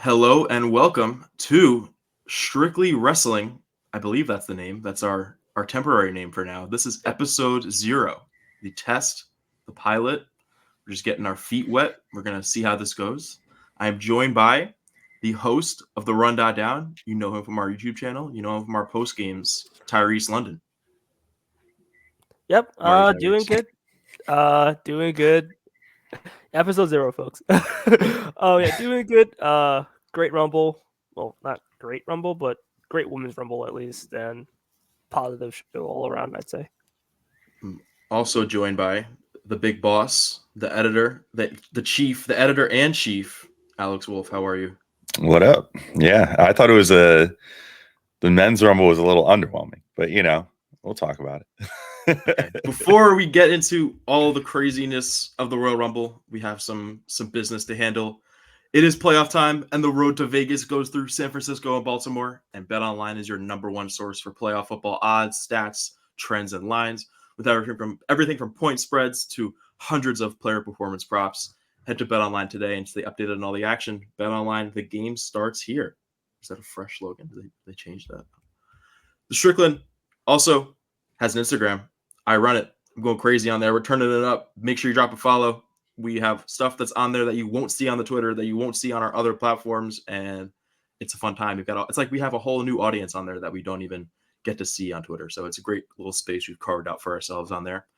Hello and welcome to Strictly Wrestling. I believe that's the name. That's our temporary name for now. This is episode 0, the test, the pilot. We're just getting our feet wet. We're gonna see how this goes. I am joined by the host of the Run Down. You know him from our YouTube channel. You know him from our post games, Tyrese London. Yep. How are you, Doing Tyrese? good. Doing good. Episode 0, folks. Oh yeah, doing good. Great Rumble. Well, not great Rumble, but great Women's Rumble at least, and positive show all around, I'd say. I'm also joined by the big boss, the editor, the chief, the editor and chief, Alex Wolf. How are you? What up? Yeah, I thought the men's rumble was a little underwhelming, but we'll talk about it. Okay. Before we get into all the craziness of the Royal Rumble, we have some business to handle. It is playoff time, and the road to Vegas goes through San Francisco and Baltimore. And BetOnline is your number one source for playoff football odds, stats, trends, and lines, with everything from point spreads to hundreds of player performance props. Head to BetOnline today and stay updated on all the action. BetOnline, the game starts here. Is that a fresh slogan? Did they change that? The Strickland also has an Instagram. I run it. I'm going crazy on there. We're turning it up. Make sure you drop a follow. We have stuff that's on there that you won't see on the Twitter, that you won't see on our other platforms, and it's a fun time. It's like we have a whole new audience on there that we don't even get to see on Twitter. So it's a great little space we've carved out for ourselves on there.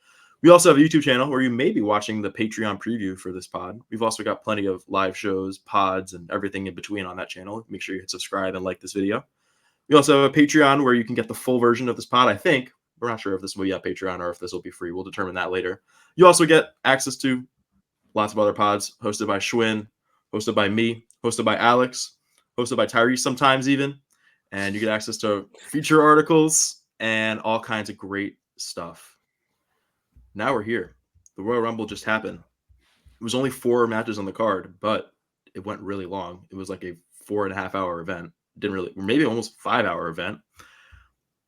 We also have a YouTube channel where you may be watching the Patreon preview for this pod. We've also got plenty of live shows, pods, and everything in between on that channel. Make sure you hit subscribe and like this video. We also have a Patreon where you can get the full version of this pod, I think. We're not sure if this will be on Patreon or if this will be free. We'll determine that later. You also get access to lots of other pods hosted by Schwinn, hosted by me, hosted by Alex, hosted by Tyrese sometimes even. And you get access to feature articles and all kinds of great stuff. Now we're here. The Royal Rumble just happened. It was only 4 matches on the card, but it went really long. It was like a 4.5-hour event. Maybe almost 5-hour event.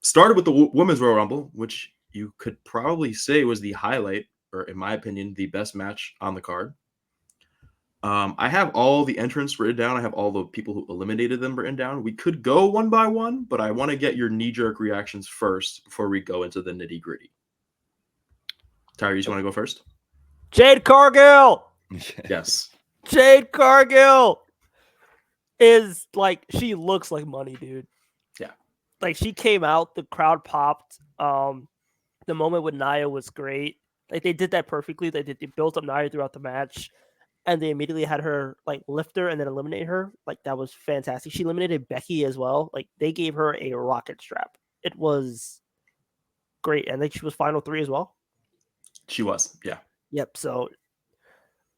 Started with the Women's Royal Rumble, which you could probably say was the highlight, or in my opinion, the best match on the card. I have all the entrants written down. I have all the people who eliminated them written down. We could go one by one, but I want to get your knee-jerk reactions first before we go into the nitty-gritty. Tyrese, you want to go first? Jade Cargill. Yes. Jade Cargill is like, she looks like money, dude. Yeah. Like, she came out, the crowd popped. The moment with Nia was great. Like, they did that perfectly. They built up Nia throughout the match, and they immediately had her like lift her and then eliminate her. Like, that was fantastic. She eliminated Becky as well. Like, they gave her a rocket strap. It was great, and then she was final 3 as well. She was, yeah. Yep. So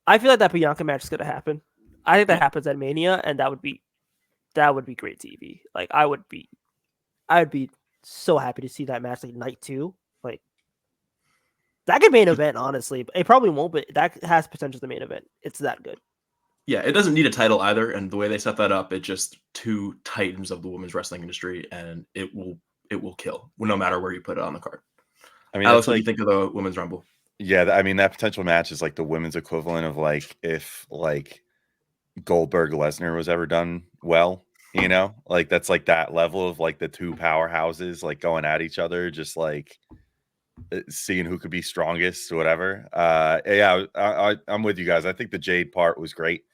I feel like that Bianca match is gonna happen. I think that happens at Mania, and that would be great TV. Like, I'd be so happy to see that match like night 2. Like, that could main event, honestly. It probably won't, but that has potential to main event. It's that good. Yeah, it doesn't need a title either, and the way they set that up, it just 2 titans of the women's wrestling industry, and it will kill no matter where you put it on the card. I mean, Alex, what do you think of the Women's Rumble? Yeah, I mean, that potential match is like the women's equivalent of like if like Goldberg Lesnar was ever done well, like that's like that level of like the 2 powerhouses like going at each other, just like seeing who could be strongest or whatever. Yeah, I'm with you guys. I think the Jade part was great.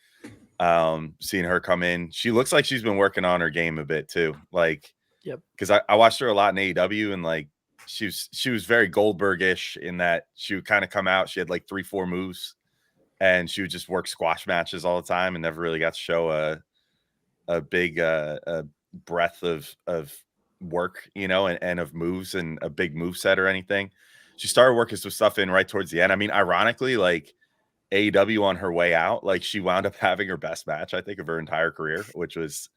Seeing her come in, she looks like she's been working on her game a bit too. Like, yep, because I watched her a lot in AEW, and like she was very Goldberg-ish in that she would kind of come out. She had like 3-4 moves, and she would just work squash matches all the time, and never really got to show a big breadth of work, and of moves and a big move set or anything. She started working some stuff in right towards the end. I mean, ironically, like AEW on her way out, like she wound up having her best match, I think, of her entire career, which was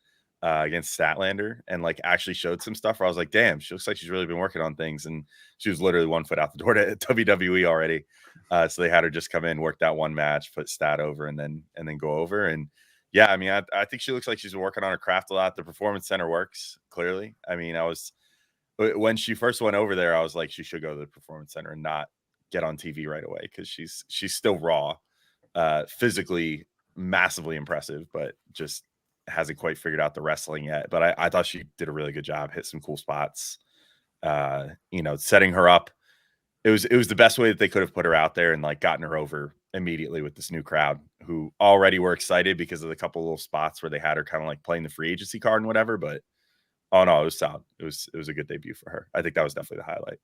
against Statlander, and like actually showed some stuff where I was like, damn, she looks like she's really been working on things. And she was literally 1 foot out the door to WWE already. So they had her just come in, work that one match, put Stat over, and then go over. And yeah, I mean, I think she looks like she's been working on her craft a lot. The Performance Center works, clearly. I mean, when she first went over there, I was like, she should go to the Performance Center and not get on TV right away, because she's still raw, physically massively impressive, but just hasn't quite figured out the wrestling yet. But I thought she did a really good job, hit some cool spots. Setting her up. It was the best way that they could have put her out there and like gotten her over immediately with this new crowd who already were excited because of the couple little spots where they had her kind of like playing the free agency card and whatever. But oh no, it was solid. It was a good debut for her. I think that was definitely the highlight.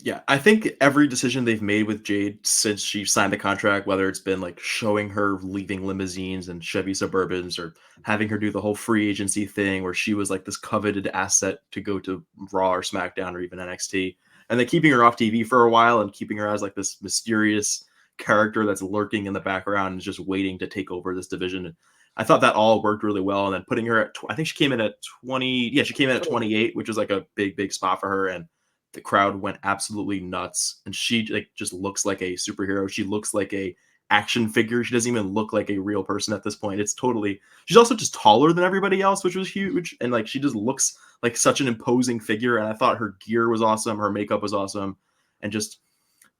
Yeah, I think every decision they've made with Jade since she signed the contract, whether it's been like showing her leaving limousines and Chevy Suburbans or having her do the whole free agency thing where she was like this coveted asset to go to Raw or SmackDown or even NXT, and then keeping her off TV for a while and keeping her as like this mysterious character that's lurking in the background and just waiting to take over this division. I thought that all worked really well. And then putting her at, I think she came in at 20. Yeah, she came in at 28, which was like a big spot for her. And the crowd went absolutely nuts. And she like just looks like a superhero. She looks like a action figure. She doesn't even look like a real person at this point. It's totally, she's also just taller than everybody else, which was huge. And like, she just looks like such an imposing figure. And I thought her gear was awesome. Her makeup was awesome. And just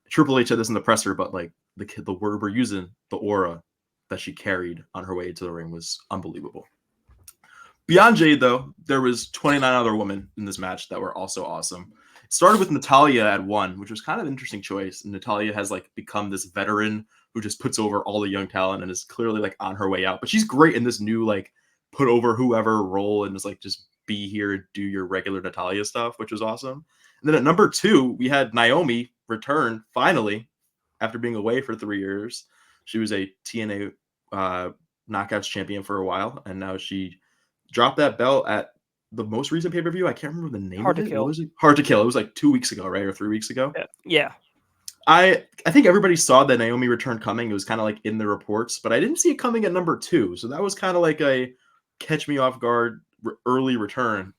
Triple H said this in the presser, but like the word we're using, the aura that she carried on her way to the ring was unbelievable. Beyond Jade, though, there was 29 other women in this match that were also awesome. It started with Natalya at 1, which was kind of an interesting choice. And Natalya has like become this veteran who just puts over all the young talent and is clearly like on her way out. But she's great in this new like put over whoever role and is like just be here, do your regular Natalya stuff, which was awesome. And then at number 2, we had Naomi return finally after being away for 3 years. She was a TNA Knockouts champion for a while, and now she dropped that belt at the most recent pay-per-view. I can't remember the name Hard of to it. Kill. What was it? Hard to Kill. It was like 2 weeks ago, right? Or 3 weeks ago. Yeah. I think everybody saw that Naomi return coming. It was kind of like in the reports, but I didn't see it coming at number 2. So that was kind of like a catch me off guard early return.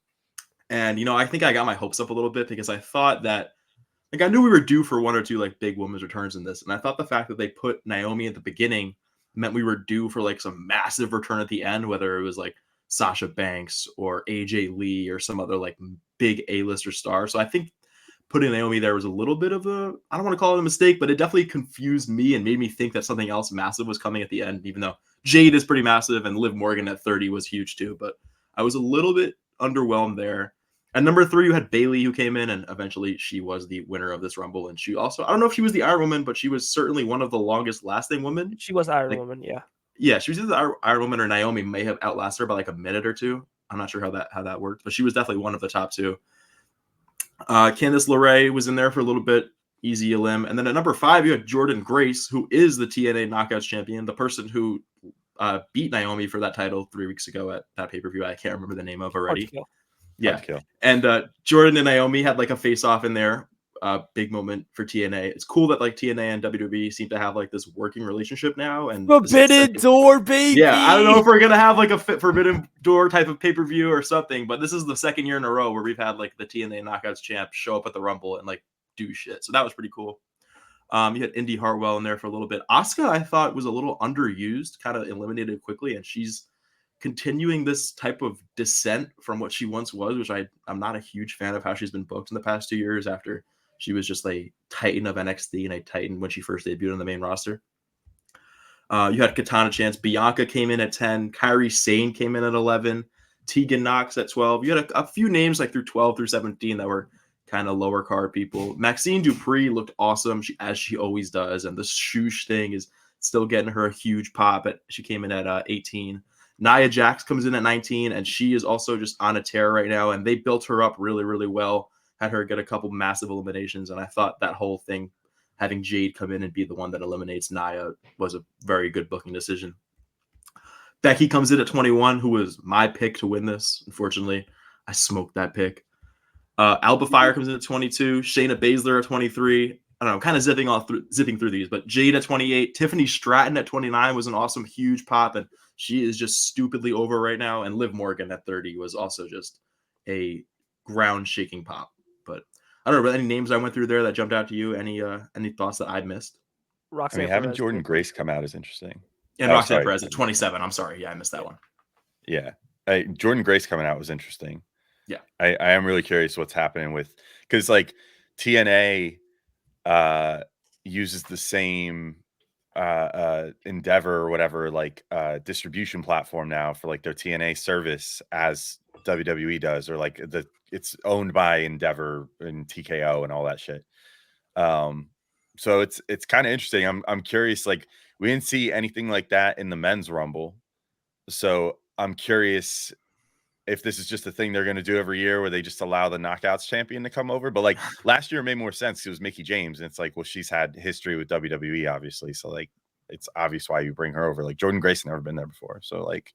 And, I think I got my hopes up a little bit because I thought that, like, I knew we were due for 1 or 2, like, big women's returns in this. And I thought the fact that they put Naomi at the beginning meant we were due for, like, some massive return at the end, whether it was, like, Sasha Banks or AJ Lee or some other, like, big A-lister star. So I think putting Naomi there was a little bit of a, I don't want to call it a mistake, but it definitely confused me and made me think that something else massive was coming at the end, even though Jade is pretty massive and Liv Morgan at 30 was huge too. But I was a little bit underwhelmed there. At number 3, you had Bayley, who came in, and eventually she was the winner of this Rumble. And she also, I don't know if she was the Iron Woman, but she was certainly one of the longest lasting women. She was Iron Woman, yeah. Yeah, she was either the Iron Woman or Naomi may have outlasted her by like a minute or two. I'm not sure how that worked, but she was definitely one of the top 2. Candice LeRae was in there for a little bit, easy elim. And then at number 5, you had Jordan Grace, who is the TNA Knockouts champion, the person who beat Naomi for that title 3 weeks ago at that pay-per-view. I can't remember the name of already. Yeah. And Jordan and Naomi had like a face-off in there. Big moment for TNA. It's cool that like TNA and WWE seem to have like this working relationship now. And Forbidden Door, baby. Yeah, I don't know if we're gonna have like a Forbidden Door type of pay-per-view or something, but this is the second year in a row where we've had like the TNA Knockouts champ show up at the Rumble and like do shit. So that was pretty cool. You had Indy Hartwell in there for a little bit. Asuka, I thought, was a little underused, kind of eliminated quickly, and she's continuing this type of descent from what she once was, which I'm not a huge fan of how she's been booked in the past 2 years after she was just a titan of NXT and a titan when she first debuted on the main roster. You had Katana Chance. Bianca came in at 10. Kairi Sane came in at 11. Tegan Knox at 12. You had a few names like through 12 through 17 that were kind of lower card people. Maxine Dupree looked awesome, as she always does. And the shoosh thing is still getting her a huge pop. She came in at 18. Nia Jax comes in at 19, and she is also just on a tear right now. And they built her up really, really well. Had her get a couple massive eliminations. And I thought that whole thing, having Jade come in and be the one that eliminates Nia, was a very good booking decision. Becky comes in at 21, who was my pick to win this. Unfortunately, I smoked that pick. Alba Fire comes in at 22. Shayna Baszler at 23. I don't know, kind of zipping through these, but Jade at 28. Tiffany Stratton at 29 was an awesome, huge pop, and she is just stupidly over right now. And Liv Morgan at 30 was also just a ground-shaking pop. But I don't know, any names I went through there that jumped out to you? Any thoughts that I missed? Roxanne having Jordan Grace come out is interesting. And Roxanne Perez at 27. I'm sorry. Yeah, I missed that one. Yeah. Jordan Grace coming out was interesting. Yeah. I am really curious what's happening with, because like TNA uses the same Endeavor or whatever, like distribution platform now for like their TNA service as WWE does, or like it's owned by Endeavor and TKO and all that shit. So it's kind of interesting. I'm curious, like we didn't see anything like that in the men's rumble. So I'm curious if this is just a thing they're going to do every year where they just allow the knockouts champion to come over. But like last year it made more sense. It was Mickie James. And it's like, well, she's had history with WWE, obviously. So like, it's obvious why you bring her over. Like Jordan Grace never been there before. So like,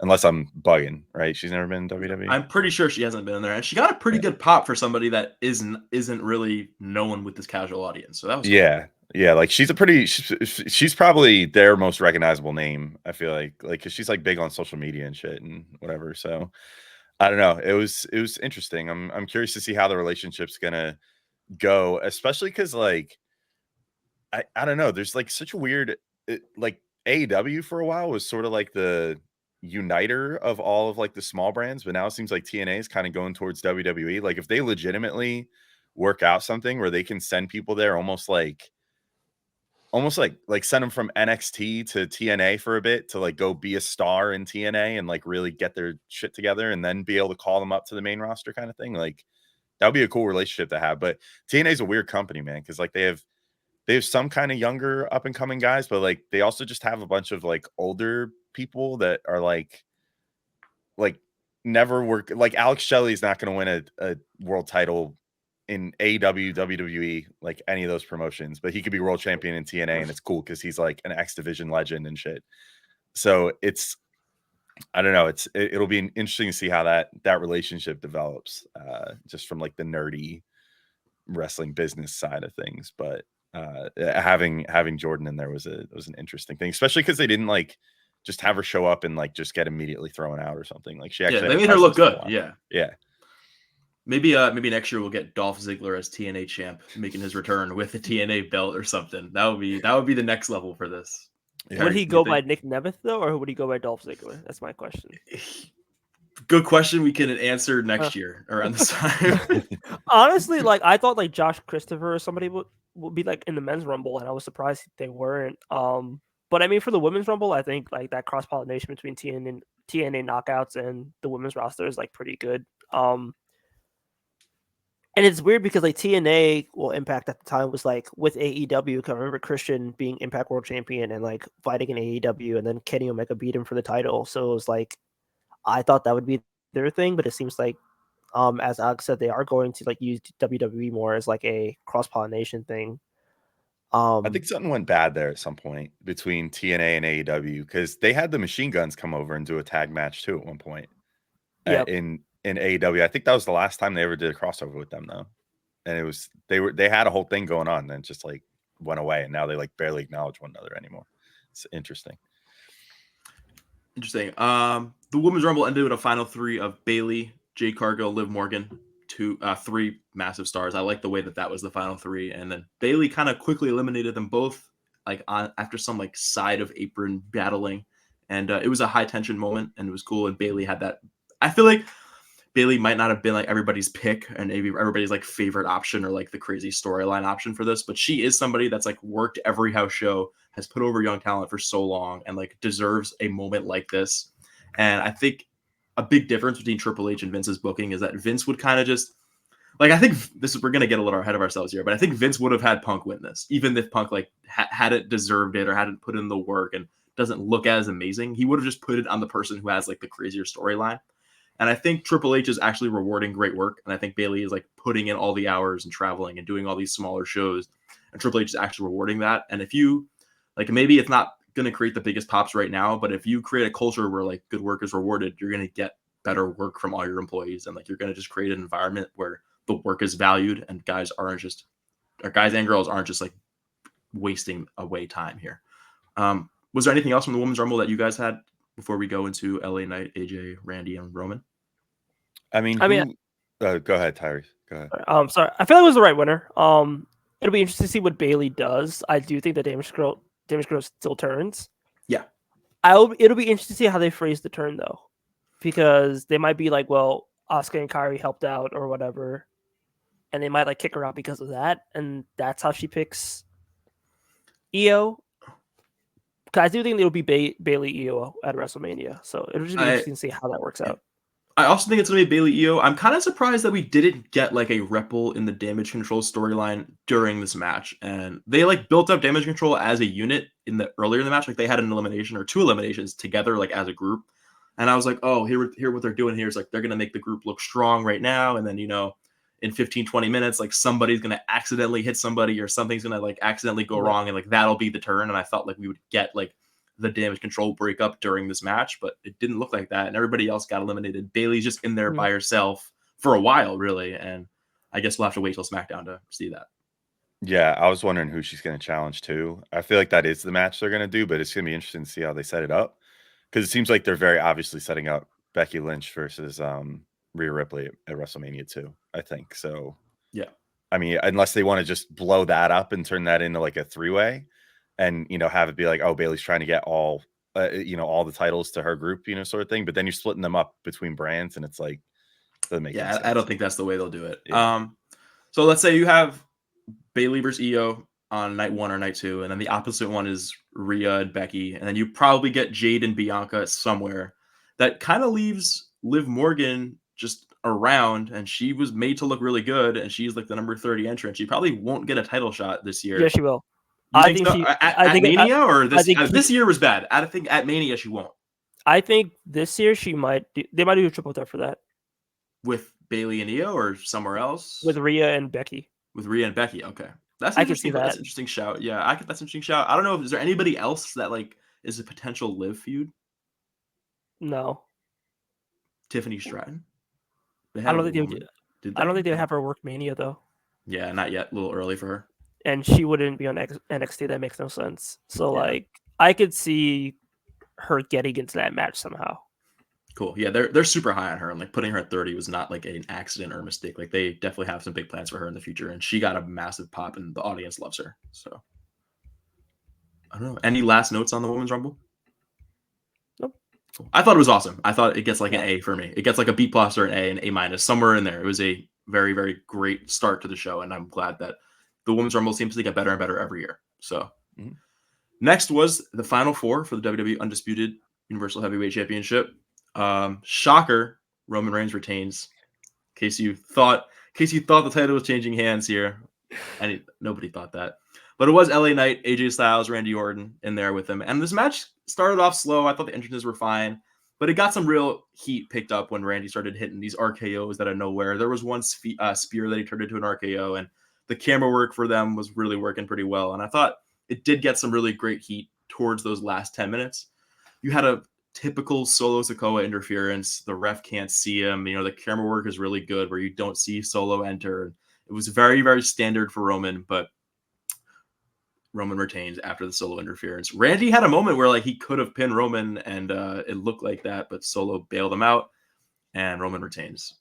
unless I'm bugging, right? She's never been in WWE. I'm pretty sure she hasn't been in there. And she got a pretty good pop for somebody that isn't really known with this casual audience. So that was cool. Yeah, like she's probably their most recognizable name. I feel like because she's like big on social media and shit and whatever. So I don't know. It was interesting. I'm curious to see how the relationship's gonna go, especially because like I don't know. There's like such a weird like AEW for a while was sort of like the uniter of all of like the small brands, but now it seems like TNA is kind of going towards WWE. Like if they legitimately work out something where they can send people there almost like send them from NXT to TNA for a bit to like go be a star in TNA and like really get their shit together and then be able to call them up to the main roster kind of thing. Like that would be a cool relationship to have. But TNA is a weird company, man, because like they have some kind of younger up and coming guys, but like they also just have a bunch of like older people that are like never work. Like Alex Shelley is not going to win a world title in AEW, WWE, like any of those promotions, but he could be world champion in TNA, and it's cool because he's like an X Division legend and shit. So I don't know. It'll be interesting to see how that relationship develops, just from like the nerdy wrestling business side of things. But having Jordan in there was an interesting thing, especially because they didn't like just have her show up and like just get immediately thrown out or something. Like she actually they made her look good. Yeah. Maybe next year we'll get Dolph Ziggler as TNA champ, making his return with a TNA belt or something. That would be the next level for this. Yeah. Would he go by Nick Nemeth though, or would he go by Dolph Ziggler? That's my question. Good question. We can answer next year around this time. Honestly, like I thought like Josh Christopher or somebody would be like in the men's rumble, and I was surprised they weren't. But I mean for the women's rumble, I think like that cross pollination between TNA knockouts and the women's roster is like pretty good. And it's weird because like TNA, well, Impact at the time was like with AEW. Cause I remember Christian being Impact World Champion and like fighting in AEW, and then Kenny Omega beat him for the title. So it was like, I thought that would be their thing, but it seems like, as Alex said, they are going to like use WWE more as like a cross pollination thing. I think something went bad there at some point between TNA and AEW because they had the Machine Guns come over and do a tag match too at one point. Yep. In AEW. I think that was the last time they ever did a crossover with them though. And it was they had a whole thing going on and then just like went away, and now they like barely acknowledge one another anymore. It's interesting. The Women's Rumble ended with a final three of Bayley, Jade Cargill, Liv Morgan, three massive stars. I like the way that was the final three, and then Bayley kind of quickly eliminated them both, like after some like side of apron battling, and it was a high tension moment, and it was cool. And Bayley had that. I feel like Bayley might not have been like everybody's pick and maybe everybody's like favorite option or like the crazy storyline option for this, but she is somebody that's like worked every house show, has put over young talent for so long, and like deserves a moment like this. And I think a big difference between Triple H and Vince's booking is that Vince would kind of just like, I think we're going to get a little ahead of ourselves here, but I think Vince would have had Punk win this, even if Punk like hadn't deserved it or hadn't put in the work and doesn't look as amazing. He would have just put it on the person who has like the crazier storyline. And I think Triple H is actually rewarding great work. And I think Bayley is like putting in all the hours and traveling and doing all these smaller shows. And Triple H is actually rewarding that. And if you like, maybe it's not going to create the biggest pops right now, but if you create a culture where like good work is rewarded, you're going to get better work from all your employees. And like, you're going to just create an environment where the work is valued and guys and girls aren't just like wasting away time here. Was there anything else from the Women's Rumble that you guys had before we go into LA Knight, AJ, Randy, and Roman? I mean, go ahead, Tyrese. Go ahead. Sorry. I feel like it was the right winner. It'll be interesting to see what Bayley does. I do think that Damage Girl still turns. Yeah. It'll be interesting to see how they phrase the turn though, because they might be like, well, Asuka and Kairi helped out or whatever, and they might like kick her out because of that, and that's how she picks EO. 'Cause I do think it'll be Bailey Io at WrestleMania, so it'll just be interesting to see how that works out. I also think it's going to be Bailey Io. I'm kind of surprised that we didn't get like a Ripple in the Damage Control storyline during this match, and they like built up Damage Control as a unit in the earlier in the match. Like they had an elimination or 2 eliminations together, like as a group. And I was like, oh, here what they're doing here is like they're going to make the group look strong right now, and then in 15-20 minutes, like somebody's going to accidentally hit somebody or something's going to like accidentally go wrong, and like that'll be the turn. And I thought like we would get like the Damage Control breakup during this match, but it didn't look like that, and everybody else got eliminated. Bailey's just in there by herself for a while, really, and I guess we'll have to wait till SmackDown to see that. Yeah, I was wondering who she's going to challenge too. I feel like that is the match they're going to do, but it's going to be interesting to see how they set it up, because it seems like they're very obviously setting up Becky Lynch versus Rhea Ripley at WrestleMania 2, I think. So, yeah. I mean, unless they want to just blow that up and turn that into like a 3-way and, have it be like, oh, Bailey's trying to get all the titles to her group, sort of thing. But then you're splitting them up between brands and it's like, doesn't make sense. I don't think that's the way they'll do it. Yeah. So let's say you have Bailey versus Io on night 1 or night 2, and then the opposite one is Rhea and Becky, and then you probably get Jade and Bianca somewhere. That kind of leaves Liv Morgan just around, and she was made to look really good, and she's like the number 30 entrant. She probably won't get a title shot this year. Yeah, she will. I think so? At Mania, or this year was bad. I think at Mania she won't. I think this year she might. They might do a triple threat for that with Bailey and Io, or somewhere else with Rhea and Becky. With Rhea and Becky, okay, that's I can see that. That's an interesting shout. Yeah, that's an interesting shout. I don't know. Is there anybody else that like is a potential Liv feud? No. Tiffany Stratton. I don't think they have her work Mania though. Yeah, not yet. A little early for her. And she wouldn't be on NXT. That makes no sense. So like, I could see her getting into that match somehow. Cool. Yeah, they're super high on her, and like putting her at 30 was not like an accident or a mistake. Like they definitely have some big plans for her in the future, and she got a massive pop, and the audience loves her. So I don't know. Any last notes on the Women's Rumble? Nope. Cool. I thought it was awesome. I thought it gets like an A for me. It gets like a B+ or an A, an A- somewhere in there. It was a very, very great start to the show, and I'm glad that the Women's Rumble seems to get better and better every year. So next was the Final 4 for the WWE Undisputed Universal Heavyweight Championship. Shocker, Roman Reigns retains. In case you thought the title was changing hands here, and nobody thought that. But it was LA Knight, AJ Styles, Randy Orton in there with him. And this match started off slow. I thought the entrances were fine, but it got some real heat picked up when Randy started hitting these RKOs out of nowhere. There was one spear that he turned into an RKO, and the camera work for them was really working pretty well. And I thought it did get some really great heat towards those last 10 minutes. You had a typical Solo Sikoa interference. The ref can't see him. The camera work is really good where you don't see Solo enter. It was very, very standard for Roman, but Roman retains after the Solo interference. Randy had a moment where like he could have pinned Roman, and it looked like that, but Solo bailed him out, and Roman retains.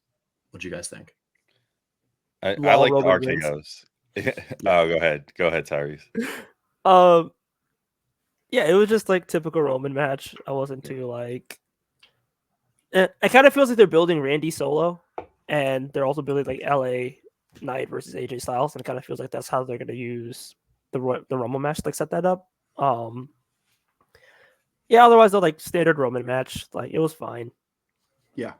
What do you guys think? I like the RKOs. Oh, go ahead, Tyrese. Yeah, it was just like typical Roman match. I wasn't too like. It kind of feels like they're building Randy Solo, and they're also building like LA Knight versus AJ Styles, and it kind of feels like that's how they're going to use the Rumble match to like set that up. Yeah, otherwise they're like standard Roman match. Like it was fine. Yeah.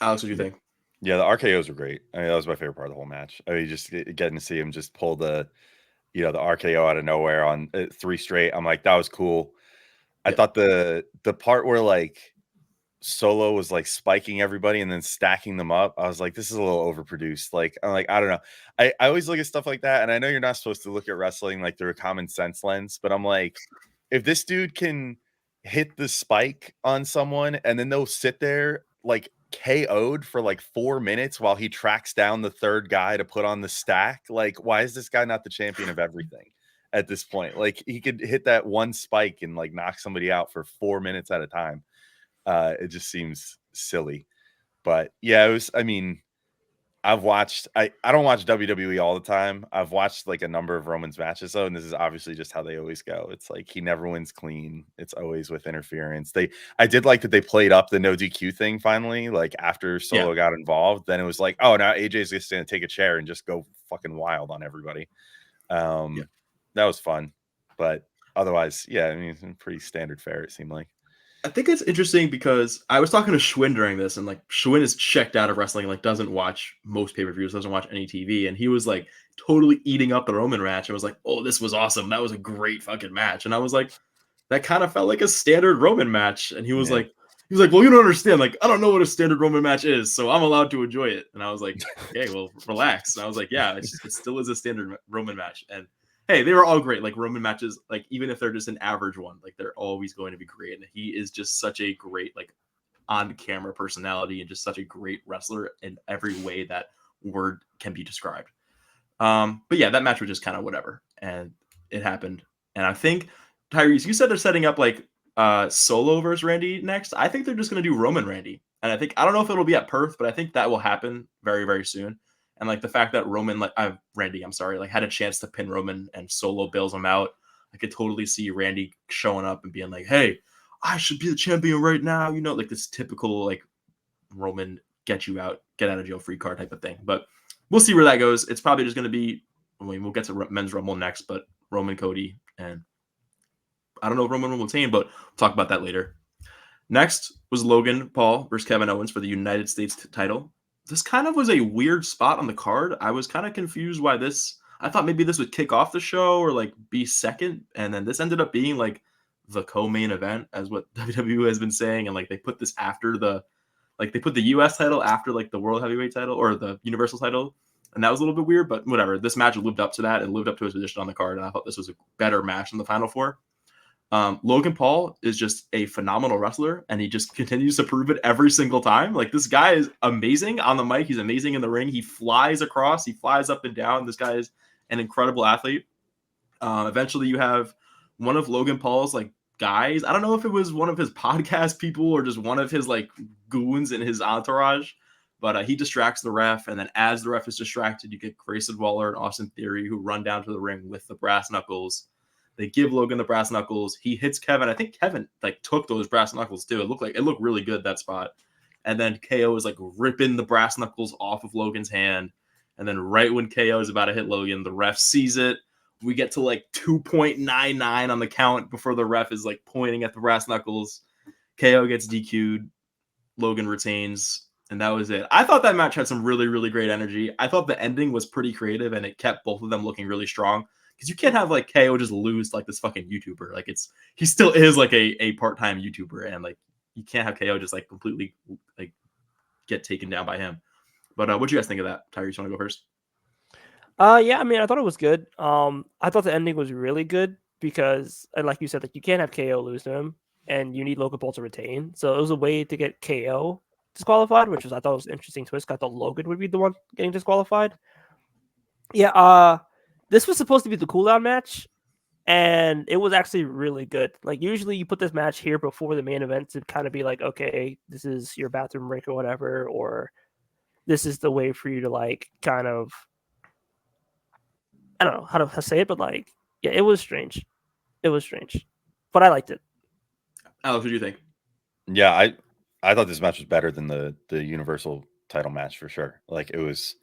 Alex, what do you think? Yeah, the RKOs were great. I mean, that was my favorite part of the whole match. I mean, just getting to see him just pull the RKO out of nowhere on 3 straight. I'm like, that was cool. I thought the part where like Solo was like spiking everybody and then stacking them up, I was like, this is a little overproduced. Like, I'm like, I don't know. I always look at stuff like that, and I know you're not supposed to look at wrestling like through a common sense lens, but I'm like, if this dude can hit the spike on someone and then they'll sit there like KO'd for like 4 minutes while he tracks down the third guy to put on the stack, like why is this guy not the champion of everything at this point? Like he could hit that one spike and like knock somebody out for 4 minutes at a time. It just seems silly, but yeah, it was. I mean, I've watched. I don't watch WWE all the time. I've watched like a number of Roman's matches though, and this is obviously just how they always go. It's like he never wins clean. It's always with interference. I did like that they played up the no DQ thing finally. Like after Solo got involved, then it was like, oh, now AJ's just gonna take a chair and just go fucking wild on everybody. That was fun, but otherwise, yeah, I mean, it's pretty standard fare, it seemed like. I think it's interesting because I was talking to Schwinn during this, and like Schwinn is checked out of wrestling, like doesn't watch most pay-per-views, doesn't watch any TV, and he was like totally eating up the Roman match. I was like, oh, this was awesome. That was a great fucking match. And I was like, that kind of felt like a standard Roman match. And he was like, well, you don't understand. Like, I don't know what a standard Roman match is, so I'm allowed to enjoy it. And I was like, okay, well, relax. And I was like, yeah, it still is a standard Roman match. And hey, they were all great. Like Roman matches, like even if they're just an average one, like they're always going to be great. And he is just such a great, like on-camera personality and just such a great wrestler in every way that word can be described. But yeah, that match was just kind of whatever, and it happened. And I think Tyrese, you said they're setting up like Solo versus Randy next. I think they're just gonna do Roman Randy, and I don't know if it'll be at Perth, but I think that will happen very, very soon. And like the fact that Randy, I'm sorry, like had a chance to pin Roman and Solo bails him out. I could totally see Randy showing up and being like, "Hey, I should be the champion right now," you know, like this typical like Roman get out of jail free card type of thing. But we'll see where that goes. It's probably just going to be. I mean, we'll get to men's Rumble next, but Roman, Cody, and I don't know if Roman will retain, but we'll talk about that later. Next was Logan Paul versus Kevin Owens for the United States title. This kind of was a weird spot on the card. I was kind of confused why this. I thought maybe this would kick off the show or like be second, and then this ended up being like the co-main event, as what WWE has been saying, and like they put this after they put the U.S. title after like the World Heavyweight title or the Universal title, and that was a little bit weird, but whatever. This match lived up to that and lived up to his position on the card, and I thought this was a better match than the Final Four. Logan Paul is just a phenomenal wrestler, and he just continues to prove it every single time. Like this guy is amazing on the mic. He's amazing in the ring. He flies across. He flies up and down. This guy is an incredible athlete. Eventually, you have one of Logan Paul's like guys. I don't know if it was one of his podcast people or just one of his like goons in his entourage, but he distracts the ref, and then as the ref is distracted, you get Grayson Waller and Austin Theory who run down to the ring with the brass knuckles. They give Logan the brass knuckles. He hits Kevin. I think Kevin like took those brass knuckles too. It looked really good, that spot. And then KO is like ripping the brass knuckles off of Logan's hand. And then right when KO is about to hit Logan, the ref sees it. We get to like 2.99 on the count before the ref is like pointing at the brass knuckles. KO gets DQ'd. Logan retains. And that was it. I thought that match had some really, really great energy. I thought the ending was pretty creative, and it kept both of them looking really strong. Because you can't have like KO just lose like this fucking YouTuber. Like he still is like a part-time YouTuber, and like you can't have KO just like completely like get taken down by him. But what do you guys think of that? Tyrese, you want to go first? Yeah, I mean, I thought it was good. I thought the ending was really good because, and like you said, like you can't have KO lose to him, and you need Logan Paul to retain. So it was a way to get KO disqualified, which I thought was an interesting twist. I thought Logan would be the one getting disqualified. Yeah, this was supposed to be the cooldown match, and it was actually really good. Like usually you put this match here before the main event to kind of be like, okay, this is your bathroom break or whatever, or this is the way for you to like kind of, I don't know how to say it, but like, yeah, it was strange. It was strange, but I liked it. Alex, what do you think? Yeah, I thought this match was better than the Universal title match for sure. Like it was,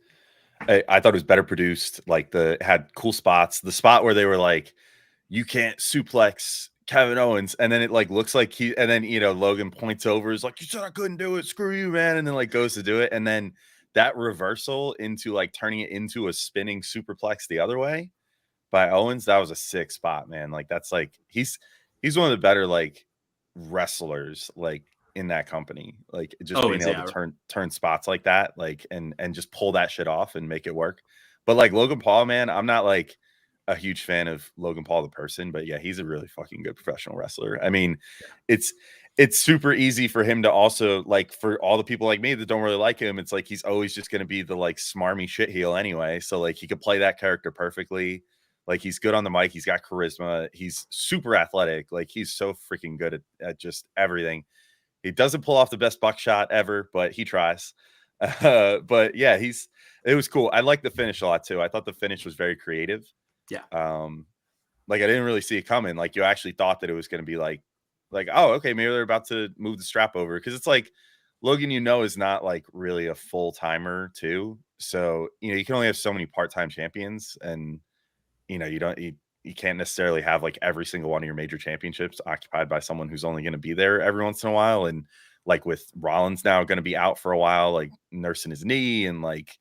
I thought it was better produced. Like had cool spots. The spot where they were like, you can't suplex Kevin Owens, and then it like looks like and then Logan points over, is like, you said I couldn't do it, screw you, man, and then like goes to do it, and then that reversal into like turning it into a spinning superplex the other way by Owens, that was a sick spot, man. Like that's like he's one of the better like wrestlers like in that company, like just being able to turn spots like that, like and just pull that shit off and make it work. But like Logan Paul, man, I'm not like a huge fan of Logan Paul the person, but yeah, he's a really fucking good professional wrestler. I mean, it's super easy for him to also like, for all the people like me that don't really like him, it's like he's always just going to be the like smarmy shit heel anyway, so like he could play that character perfectly. Like he's good on the mic, he's got charisma, he's super athletic, like he's so freaking good at just everything. He doesn't pull off the best buckshot ever, but he tries. But yeah, it was cool. I like the finish a lot too. I thought the finish was very creative. Yeah. Like I didn't really see it coming. Like you actually thought that it was going to be like, oh, okay, maybe they're about to move the strap over, because it's like Logan, is not like really a full timer too. So you can only have so many part-time champions, and you you can't necessarily have like every single one of your major championships occupied by someone who's only going to be there every once in a while. And like with Rollins now going to be out for a while, like nursing his knee, and like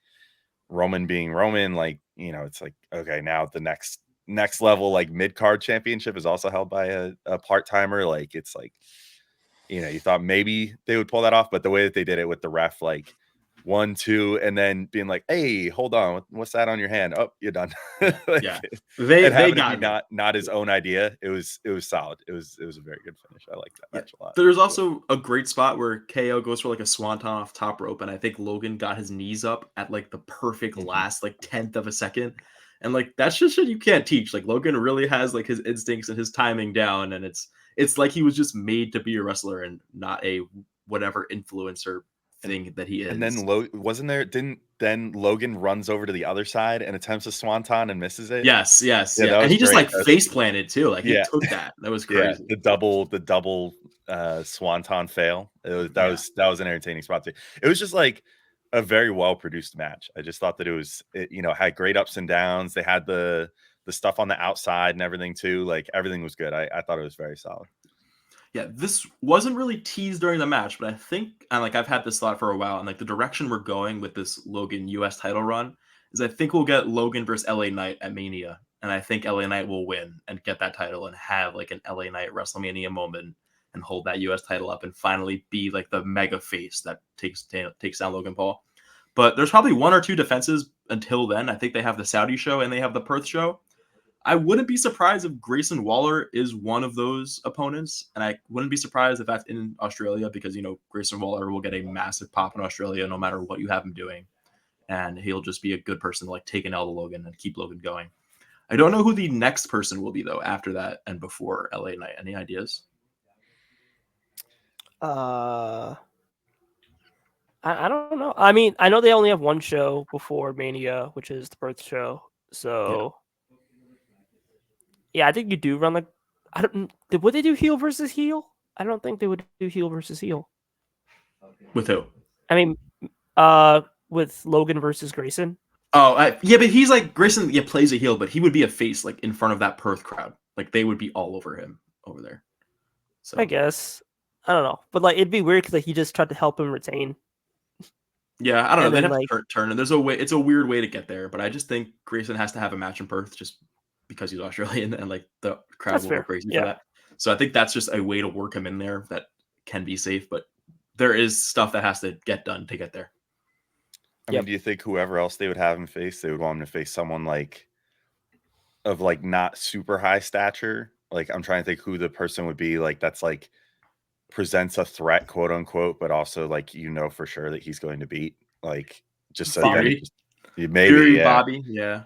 Roman being Roman, like, you know, it's like, okay, now the next level, like mid-card championship is also held by a part-timer. Like, it's like, you know, you thought maybe they would pull that off, but the way that they did it with the ref, like 1, 2, and then being like, hey, hold on, what's that on your hand? Oh, you're done. Like, Yeah, it they happened got to be me. not his own idea. It was solid. It was a very good finish. I like that match a lot. There's also a great spot where KO goes for like a swanton off top rope, and I think Logan got his knees up at like the perfect last like 10th of a second. And like that's just shit you can't teach. Like Logan really has like his instincts and his timing down, and it's like he was just made to be a wrestler and not a whatever influencer thing that he is. And then then Logan runs over to the other side and attempts a swanton and misses it. Yes. Yeah, that And was he just great. like face planted too. Like he Yeah. took that. That was Yeah, crazy. the double swanton fail. That was an entertaining spot too. It was just like a very well produced match. I just thought that it you know, had great ups and downs. They had the stuff on the outside and everything too. Like everything was good. I thought it was very solid. Yeah, this wasn't really teased during the match, but I think, and like I've had this thought for a while, and like the direction we're going with this Logan US title run is I think we'll get Logan versus LA Knight at Mania, and I think LA Knight will win and get that title and have like an LA Knight WrestleMania moment and hold that US title up and finally be like the mega face that takes down Logan Paul. But there's probably 1 or 2 defenses until then. I think they have the Saudi show and they have the Perth show. I wouldn't be surprised if Grayson Waller is one of those opponents, and I wouldn't be surprised if that's in Australia because, you know, Grayson Waller will get a massive pop in Australia no matter what you have him doing, and he'll just be a good person to like take an L to Logan and keep Logan going. I don't know who the next person will be though after that and before LA Knight. Any ideas? I don't know. I mean, I know they only have one show before Mania, which is the Perth show. So yeah, I think you do run like would they do heel versus heel? I don't think they would do heel versus heel. With who? I mean, with Logan versus Grayson. Oh, yeah, but he's like Grayson. Yeah, plays a heel, but he would be a face like in front of that Perth crowd. Like they would be all over him over there. So I guess I don't know, but like it'd be weird because like he just tried to help him retain. Yeah, I don't know. And They'd then, have like- to turn, and there's a way. It's a weird way to get there, but I just think Grayson has to have a match in Perth just because he's Australian, and like the crowd That's will fair. go crazy Yeah. for that. So I think that's just a way to work him in there that can be safe, but there is stuff that has to get done to get there. I mean, do you think whoever else they would have him face, they would want him to face someone like of like not super high stature? Like I'm trying to think who the person would be like that's like presents a threat, quote unquote, but also like you know for sure that he's going to beat. Like just so that Fury? maybe Fury, yeah. Bobby, yeah.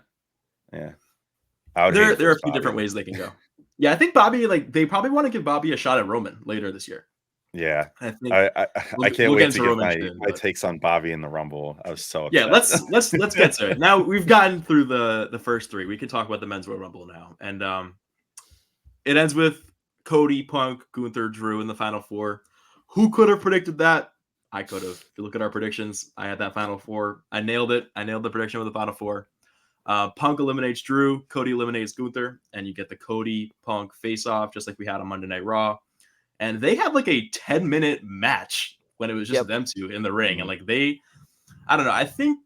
I would There are a few Bobby. different ways they can go. Yeah, I think Bobby, like they probably want to give Bobby a shot at Roman later this year. Yeah, I think I we'll can't get wait into to give Roman my soon, takes on Bobby in the Rumble. I was so upset. yeah, let's get to it. Now we've gotten through the first 3. We can talk about the men's Royal Rumble now, and it ends with Cody, Punk, Gunther, Drew in the final 4. Who could have predicted that? I could have. If you look at our predictions, I had that final 4. I nailed it. I nailed the prediction with the final 4. Punk eliminates Drew, Cody eliminates Gunther, and you get the Cody Punk face off just like we had on Monday Night Raw. And they had like a 10-minute match when it was just them two in the ring. And like I don't know. I think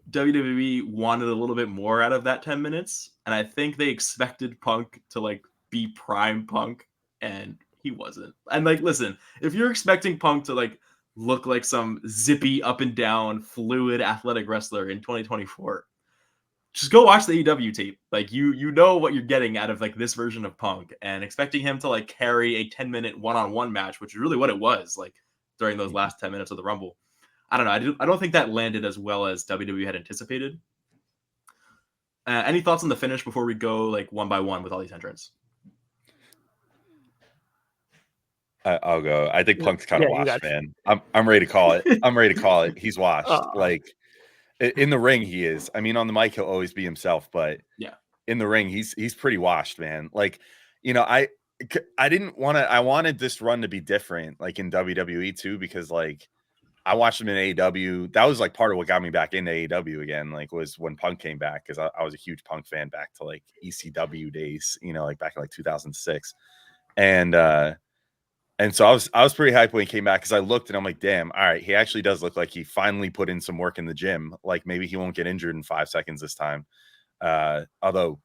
WWE wanted a little bit more out of that 10 minutes. And I think they expected Punk to like be prime Punk, and he wasn't. And like, listen, if you're expecting Punk to like look like some zippy up and down fluid athletic wrestler in 2024, just go watch the AEW tape. Like you know what you're getting out of like this version of Punk, and expecting him to like carry a 10-minute one-on-one match, which is really what it was like during those last 10 minutes of the Rumble. I don't know. I don't think that landed as well as WWE had anticipated. Any thoughts on the finish before we go like one by one with all these entrants? I'll go. I think Punk's kind of you washed, got it. man. I'm ready to call it. I'm ready to call it. He's washed. Like in the ring, he is. I mean, on the mic, he'll always be himself, but in the ring, he's pretty washed, man. Like, you know, I didn't want to. I wanted this run to be different, like in WWE too, because like I watched him in AEW. That was like part of what got me back into AEW again, like was when Punk came back, because I was a huge Punk fan back to like ECW days, you know, like back in like 2006. And so I was pretty hyped when he came back, because I looked and I'm like, damn, all right, he actually does look like he finally put in some work in the gym. Like maybe he won't get injured in 5 seconds this time. Although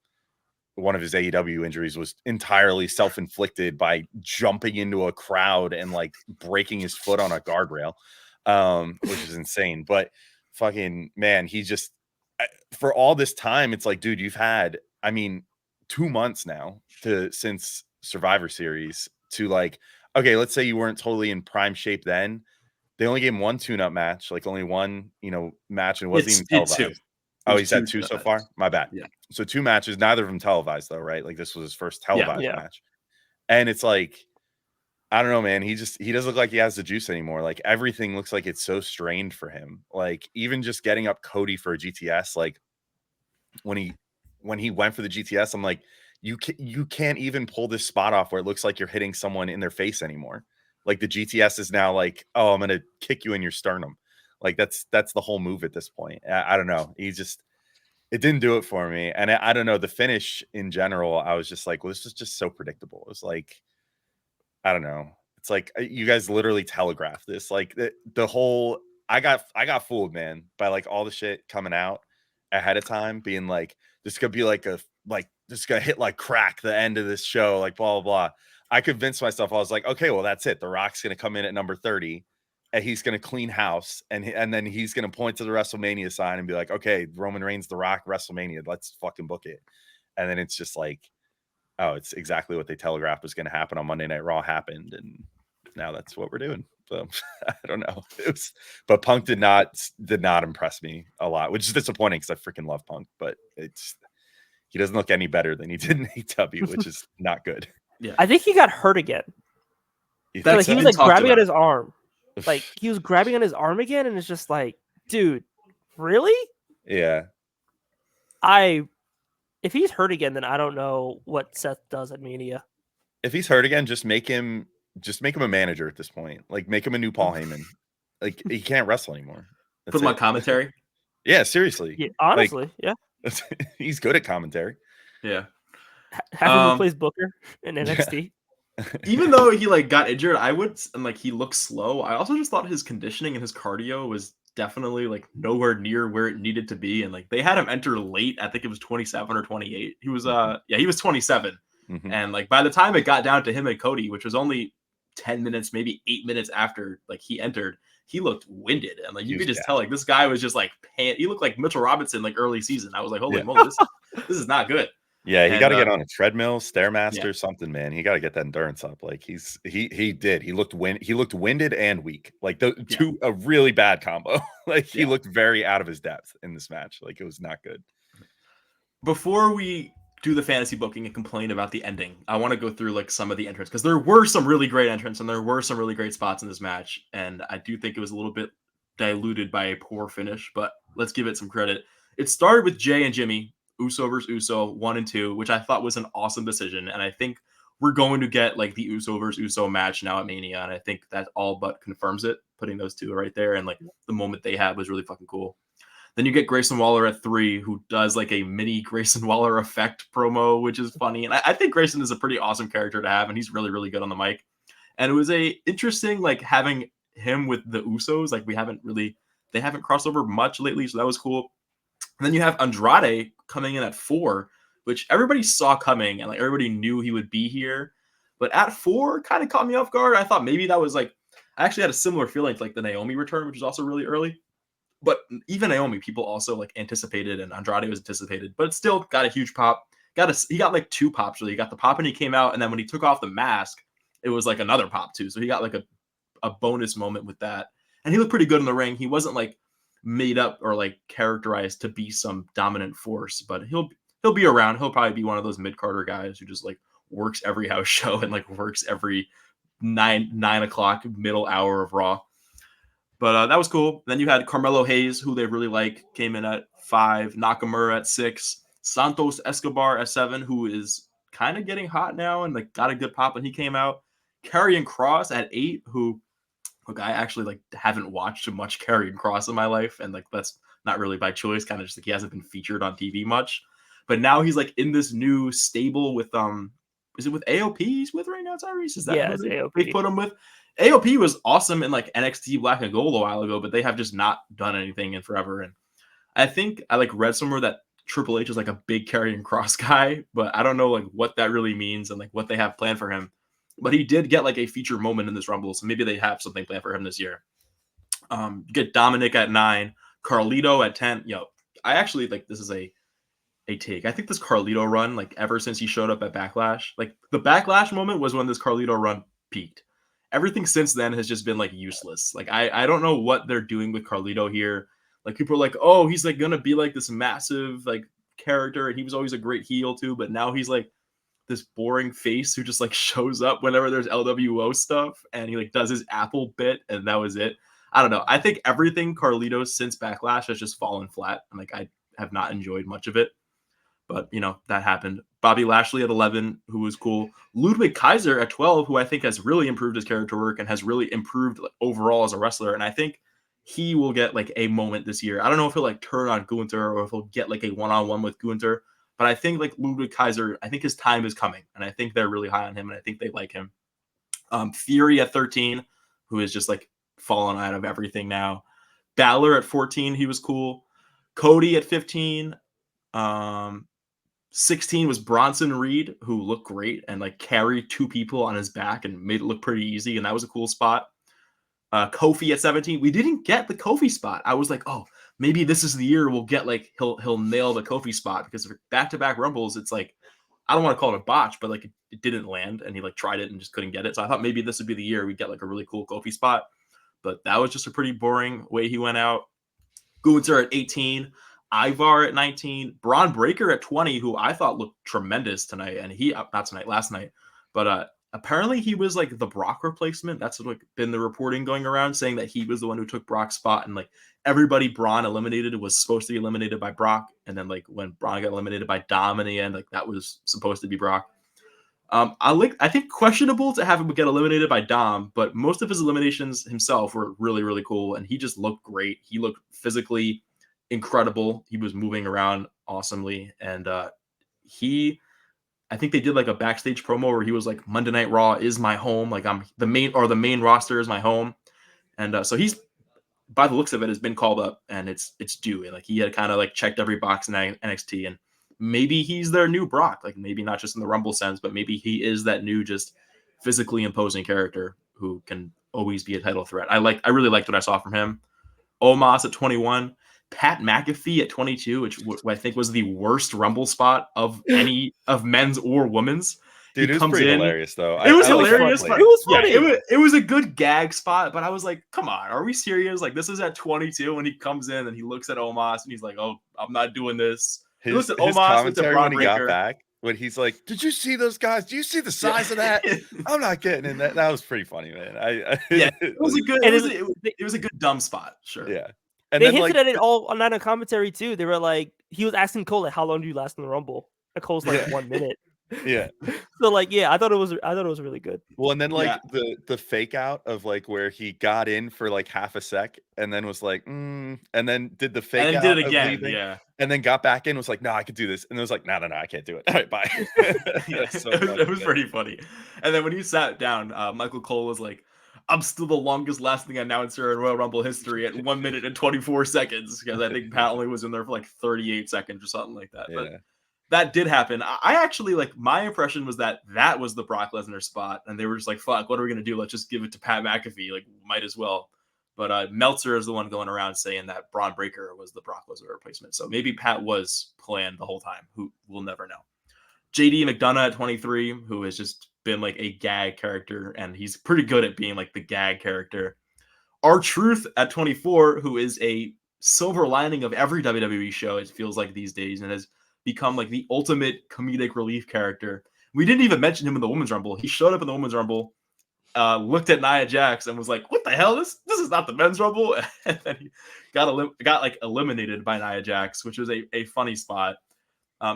one of his AEW injuries was entirely self-inflicted by jumping into a crowd and like breaking his foot on a guardrail, which is insane. But fucking man, he just, for all this time, it's like, dude, you've had, I mean, 2 months now since Survivor Series to like, okay, let's say you weren't totally in prime shape then. They only gave him one tune-up match, like only one, match, and it wasn't even televised. Oh, he's had 2 so far? My bad. Yeah. So 2 matches, neither of them televised though, right? Like this was his first televised match. And it's like, I don't know, man. He doesn't look like he has the juice anymore. Like everything looks like it's so strained for him. Like even just getting up Cody for a GTS, like when he went for the GTS, I'm like, you can't even pull this spot off where it looks like you're hitting someone in their face anymore. Like the GTS is now like, oh, I'm gonna kick you in your sternum. Like that's the whole move at this point. I don't know. It didn't do it for me. And I don't know, the finish in general, I was just like, well, this is just so predictable. It was like, I don't know. It's like you guys literally telegraphed this. Like the whole, I got fooled, man, by like all the shit coming out ahead of time, being like, this could be like this is gonna hit like crack the end of this show, like blah blah blah. I convinced myself, I was like, okay, well, that's it. The Rock's gonna come in at number 30 and he's gonna clean house, and then he's gonna point to the WrestleMania sign and be like, okay, Roman Reigns, The Rock, WrestleMania, let's fucking book it. And then it's just like, oh, it's exactly what they telegraphed was gonna happen on Monday Night Raw happened, and now that's what we're doing. So I don't know. But Punk did not impress me a lot, which is disappointing because I freaking love Punk, but he doesn't look any better than he did in AEW, which is not good. Yeah, I think he got hurt again. He was like grabbing at his arm. Like he was grabbing on his arm again, and it's just like, dude, really? Yeah. If he's hurt again, then I don't know what Seth does at Mania. If he's hurt again, just make him a manager at this point. Like make him a new Paul Heyman. Like he can't wrestle anymore. Put him on commentary. Yeah, seriously. Yeah, honestly, yeah. He's good at commentary. Yeah. Have him replace Booker in NXT. Even though he like got injured, he looked slow. I also just thought his conditioning and his cardio was definitely like nowhere near where it needed to be. And like they had him enter late. I think it was 27 or 28. He was he was 27. Mm-hmm. And like by the time it got down to him and Cody, which was only 10 minutes, maybe 8 minutes after like he entered, he looked winded. And like you could just tell like this guy was just like he looked like Mitchell Robinson like early season. I was like, holy moly, this is not good. Yeah, he got to get on a treadmill, Stairmaster, something, man. He got to get that endurance up. Like he did. He looked winded and weak. Like a really bad combo. Like he looked very out of his depth in this match. Like it was not good. Before we do the fantasy booking and complain about the ending, I want to go through like some of the entrants, because there were some really great entrants and there were some really great spots in this match. And I do think it was a little bit diluted by a poor finish, but let's give it some credit. It started with Jay and Jimmy, Uso versus Uso 1 and 2, which I thought was an awesome decision. And I think we're going to get like the Uso versus Uso match now at Mania. And I think that all but confirms it, putting those two right there. And like the moment they had was really fucking cool. Then you get Grayson Waller at 3, who does like a mini Grayson Waller effect promo, which is funny. And I think Grayson is a pretty awesome character to have, and he's really, really good on the mic. And it was interesting, like having him with the Usos. Like they haven't crossed over much lately. So that was cool. And then you have Andrade coming in at 4, which everybody saw coming and like everybody knew he would be here. But at 4 kind of caught me off guard. I thought maybe that was like, I actually had a similar feeling to like the Naomi return, which was also really early. But even Naomi, people also like anticipated, and Andrade was anticipated, but it still got a huge pop. He got like 2 pops really. He got the pop and he came out, and then when he took off the mask, it was like another pop too. So he got like a bonus moment with that. And he looked pretty good in the ring. He wasn't like made up or like characterized to be some dominant force, but he'll be around. He'll probably be one of those mid-carder guys who just like works every house show and like works every 9 o'clock middle hour of Raw. But that was cool. Then you had Carmelo Hayes, who they really like, came in at 5, Nakamura at 6, Santos Escobar at 7, who is kind of getting hot now and like got a good pop when he came out, Karrion Kross at 8, who look, I actually like haven't watched much Karrion Kross in my life, and like that's not really by choice, kind of just like he hasn't been featured on TV much. But now he's like in this new stable with is it with AOP he's with right now, Tyrese? Is that Yeah, who it's they AOP. put him with? AOP was awesome in like NXT Black and Gold a while ago, but they have just not done anything in forever. And I think I like read somewhere that Triple H is like a big Karrion Kross guy, but I don't know like what that really means and like what they have planned for him. But he did get like a feature moment in this Rumble, so maybe they have something planned for him this year. You get Dominic at 9, Carlito at 10. I actually like this is a take. I think this Carlito run, like ever since he showed up at Backlash, like the Backlash moment was when this Carlito run peaked. Everything since then has just been like useless. Like I don't know what they're doing with Carlito here. Like people are like, oh, he's like gonna be like this massive like character, and he was always a great heel too, but now he's like this boring face who just like shows up whenever there's LWO stuff, and he like does his Apple bit, and that was it. I don't know. I think everything Carlito since Backlash has just fallen flat, and like I have not enjoyed much of it. But that happened. Bobby Lashley at 11, who was cool. Ludwig Kaiser at 12, who I think has really improved his character work and has really improved like, overall as a wrestler. And I think he will get like a moment this year. I don't know if he'll like turn on Gunther or if he'll get like a one-on-one with Gunther. But I think like Ludwig Kaiser, I think his time is coming, and I think they're really high on him, and I think they like him. Fury at 13, who is just like fallen out of everything now. Balor at 14, he was cool. Cody at 15. 16 was Bronson Reed, who looked great and like carried 2 people on his back and made it look pretty easy, and that was a cool spot. Kofi at 17. We didn't get the Kofi spot. I was like, oh, maybe this is the year we'll get like he'll nail the Kofi spot, because for back-to-back Rumbles, it's like I don't want to call it a botch, but like it didn't land, and he like tried it and just couldn't get it. So I thought maybe this would be the year we get like a really cool Kofi spot, but that was just a pretty boring way he went out. Gunther at 18, Ivar at 19, Braun Breaker at 20, who I thought looked tremendous tonight, and last night, but apparently he was like the Brock replacement. That's like been the reporting going around, saying that he was the one who took Brock's spot, and like everybody Braun eliminated was supposed to be eliminated by Brock, and then like when Braun got eliminated by Dom in the end, like that was supposed to be Brock. I think questionable to have him get eliminated by Dom, but most of his eliminations himself were really, really cool, and he just looked great. He looked physically incredible. He was moving around awesomely, and I think they did like a backstage promo where he was like, Monday Night Raw is my home. Like I'm the main roster is my home. And so he's, by the looks of it, has been called up, and it's due. And like he had kind of like checked every box in NXT, and maybe he's their new Brock. Like maybe not just in the Rumble sense, but maybe he is that new, just physically imposing character who can always be a title threat. I really liked what I saw from him. Omos at 21. Pat McAfee at 22, which I think was the worst Rumble spot of any of men's or women's. Dude, it was pretty hilarious, though. It was hilarious. It was funny. Yeah, it was a good gag spot, but I was like, come on, are we serious? Like, this is at 22 when he comes in and he looks at Omos and he's like, oh, I'm not doing this. His commentary when he got back, when he's like, did you see those guys? Do you see the size of that? I'm not getting in that. That was pretty funny, man. It was a good dumb spot, sure. Yeah. And they hinted at it all on that commentary too. They were like, he was asking Cole, like, how long do you last in the Rumble? And Cole's like 1 minute. Yeah. So like, yeah, I thought it was really good. Well, and then like the fake out of like where he got in for like half a sec and then was like, and then did the fake out did it again, leaving, and then got back in, was like, no, I could do this, and it was like, no, I can't do it. All right, bye. It was pretty funny. And then when he sat down, Michael Cole was like, I'm still the longest lasting announcer in Royal Rumble history at 1 minute and 24 seconds, because I think Pat only was in there for like 38 seconds or something like that. But that did happen. I actually, like, my impression was that was the Brock Lesnar spot, and they were just like, fuck, what are we going to do? Let's just give it to Pat McAfee. Like, might as well. But Meltzer is the one going around saying that Braun Breaker was the Brock Lesnar replacement. So maybe Pat was planned the whole time. Who we'll never know. JD McDonough at 23, who has just been like a gag character, and he's pretty good at being like the gag character. R-Truth at 24, who is a silver lining of every WWE show, it feels like these days, and has become like the ultimate comedic relief character. We didn't even mention him in the Women's Rumble. He showed up in the Women's Rumble, looked at Nia Jax and was like, what the hell? This is not the Men's Rumble. And then he got like eliminated by Nia Jax, which was a funny spot.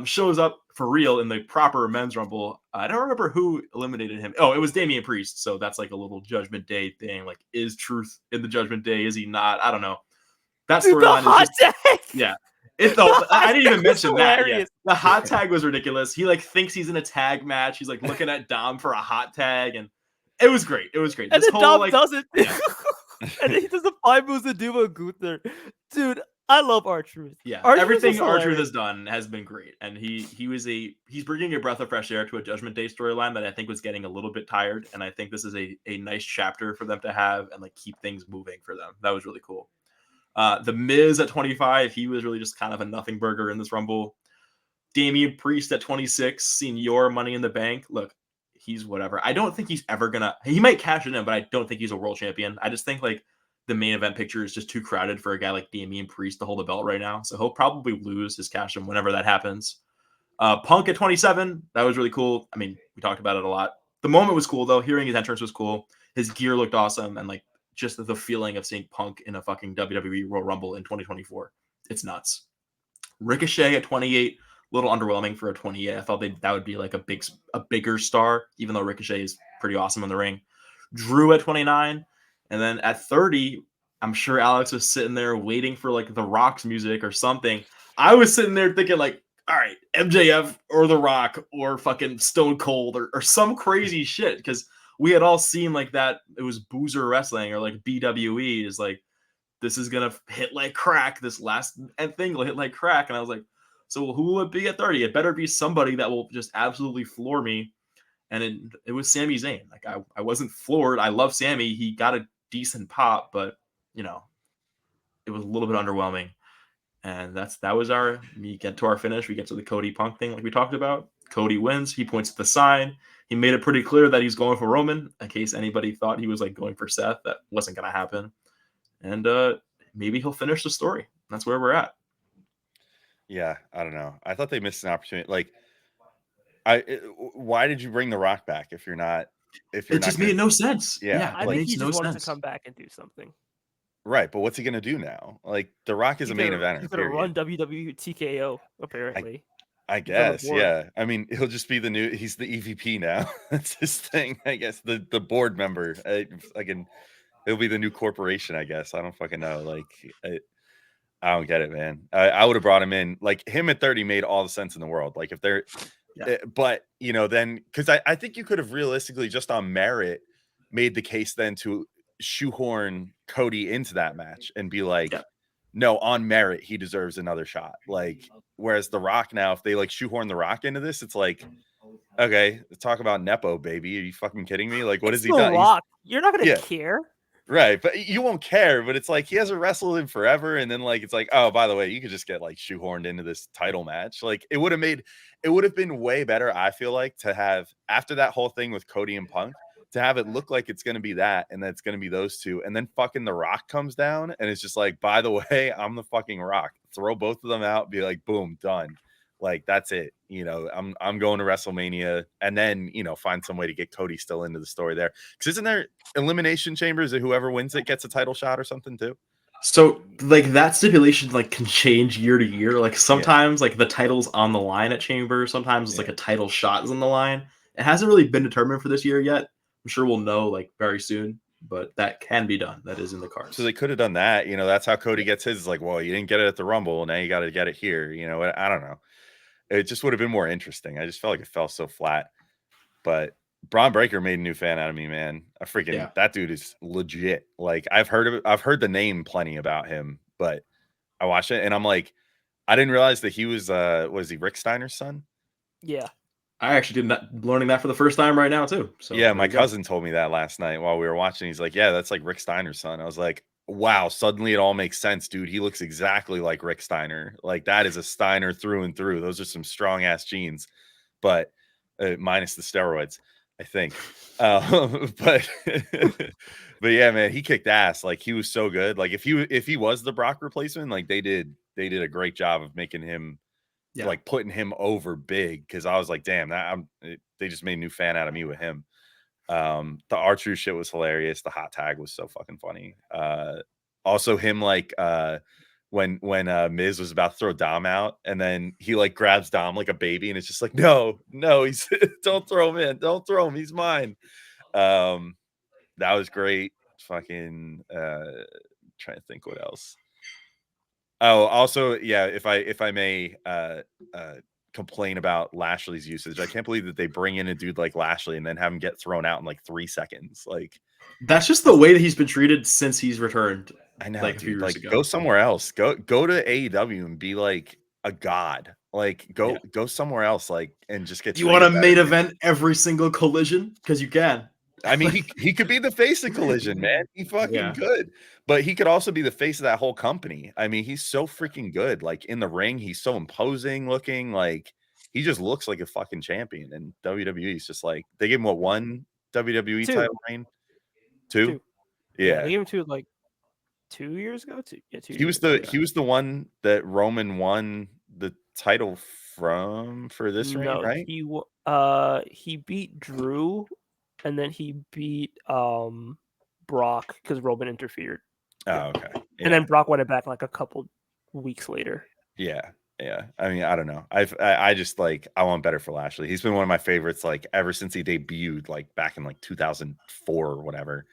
shows up for real in the proper men's rumble. I don't remember who eliminated him. Oh, it was Damian Priest. So that's like a little Judgment Day thing. Like, is Truth in the Judgment Day? Is he not? I don't know. That Dude, the storyline is hot just tag. yeah. It though The I hot didn't even tag was mention that. Yeah, hilarious. the hot tag was ridiculous. He like thinks he's in a tag match. He's like looking at Dom for a hot tag, and it was great. It was great. And This then whole Dom does it. yeah. And then he does the 5 moves to Duma Gunther. Dude, I love R-Truth. Yeah, R-Truth everything is R-Truth hilarious. has done has been great, and he's bringing a breath of fresh air to a Judgment Day storyline that I think was getting a little bit tired, and I think this is a nice chapter for them to have and like keep things moving for them. That was really cool. The Miz at 25, he was really just kind of a nothing burger in this Rumble. Damian Priest at 26, Senior Money in the Bank. Look, he's whatever. I don't think he's ever gonna. He might cash it in, but I don't think he's a world champion. I just think like the main event picture is just too crowded for a guy like Damian Priest to hold the belt right now. So he'll probably lose his cash in whenever that happens. Punk at 27, that was really cool. I mean, we talked about it a lot. The moment was cool though. Hearing his entrance was cool. His gear looked awesome, and like just the feeling of seeing Punk in a fucking WWE Royal Rumble in 2024. It's nuts. Ricochet at 28, a little underwhelming for a 28. I thought that would be like a bigger star, even though Ricochet is pretty awesome in the ring. Drew at 29, and then at 30, I'm sure Alex was sitting there waiting for like the Rock's music or something. I was sitting there thinking like, all right, MJF or The Rock or fucking Stone Cold or some crazy shit, because we had all seen like that it was Boozer Wrestling or like BWE is like, this is gonna hit like crack. This last thing will hit like crack, and I was like, so who will it be at 30? It better be somebody that will just absolutely floor me. And it was Sami Zayn. Like I wasn't floored. I love Sami. He got a decent pop, but you know, it was a little bit underwhelming. And that was we get to our finish. We get to the Cody Punk thing like we talked about. Cody wins. He points at the sign. He made it pretty clear that he's going for Roman, in case anybody thought he was like going for Seth. That wasn't going to happen. And maybe he'll finish the story. That's where we're at. Yeah, I don't know. I thought they missed an opportunity. Like, why did you bring The Rock back if you're not? It just made no sense. Yeah, I it think makes he no just wanted sense. to come back and do something. Right, but what's he gonna do now? Like, The Rock is a main eventer. He's gonna run WWE TKO apparently. I guess, yeah. I mean, he'll just be he's the EVP now. That's his thing, I guess. The board member. He'll be the new corporation, I guess. I don't fucking know. Like, I don't get it, man. I would have brought him in. Like, him at 30 made all the sense in the world. Like, if they're, but you know, then because I think you could have realistically just on merit made the case then to shoehorn Cody into that match and be like, no, on merit, he deserves another shot. Like, whereas The Rock now, if they like shoehorn The Rock into this, it's like, okay, talk about Nepo, baby. Are you fucking kidding me? Like, what has he done? Rock. You're not gonna care. Right, but you won't care. But it's like he hasn't wrestled in forever, and then like it's like, oh, by the way, you could just get like shoehorned into this title match. Like it would have been way better. I feel like to have after that whole thing with Cody and Punk to have it look like it's going to be that, and that's going to be those two, and then fucking The Rock comes down, and it's just like, by the way, I'm the fucking Rock. Throw both of them out, be like, boom, done. Like that's it. You know, I'm going to WrestleMania, and then find some way to get Cody still into the story there. Because isn't there elimination chambers that whoever wins it gets a title shot or something too? So like that stipulation like can change year to year. Like sometimes like the title's on the line at Chamber. Sometimes it's like a title shot is on the line. It hasn't really been determined for this year yet. I'm sure we'll know like very soon, but that can be done. That is in the cards. So they could have done that. That's how Cody gets his. It's like, well, you didn't get it at the Rumble. Now you got to get it here. I don't know. It just would have been more interesting. I just felt like it fell so flat. But Braun Breaker made a new fan out of me, man. That dude is legit. Like I've heard the name plenty about him, but I watched it and I'm like, I didn't realize that he was he Rick Steiner's son? Yeah. I actually learning that for the first time right now too. So yeah, my cousin told me that last night while we were watching. He's like, yeah, that's like Rick Steiner's son. I was like, wow, suddenly it all makes sense, dude. He looks exactly like Rick Steiner. Like that is a Steiner through and through. Those are some strong ass genes, but minus the steroids, I think. But but yeah, man, he kicked ass. Like he was so good. Like if he was the Brock replacement, like they did a great job of making him like putting him over big. Cause I was like, damn, they just made a new fan out of me with him. The R-Truth shit was hilarious. The hot tag was so fucking funny. Also him like when Miz was about to throw Dom out, and then he like grabs Dom like a baby, and it's just like, no, he's don't throw him in, don't throw him, he's mine. That was great. Fucking trying to think what else. Oh, also, yeah, if I may complain about Lashley's usage, I can't believe that they bring in a dude like Lashley and then have him get thrown out in like 3 seconds. Like, That's just the way that he's been treated since he's returned. I know, like a few dude. years Like, ago. go somewhere else. Go to AEW and be like a god. Like, go somewhere else. Like, and just get. You want to treated main better. event every single Collision because you can. I mean, he could be the face of Collision, man. He fucking could. But he could also be the face of that whole company. I mean, he's so freaking good. Like, in the ring, he's so imposing looking. Like, he just looks like a fucking champion. And WWE's just like, they gave him what, one WWE title reign? Two? Yeah, they gave him 2 like 2 years ago. 2 He was the one that Roman won the title from for this reign, right? He beat Drew, and then he beat Brock because Roman interfered. Oh, okay. Yeah. And then Brock won it back like a couple weeks later. Yeah. I mean, I don't know. I just like, I want better for Lashley. He's been one of my favorites like ever since he debuted, like back in like 2004 or whatever.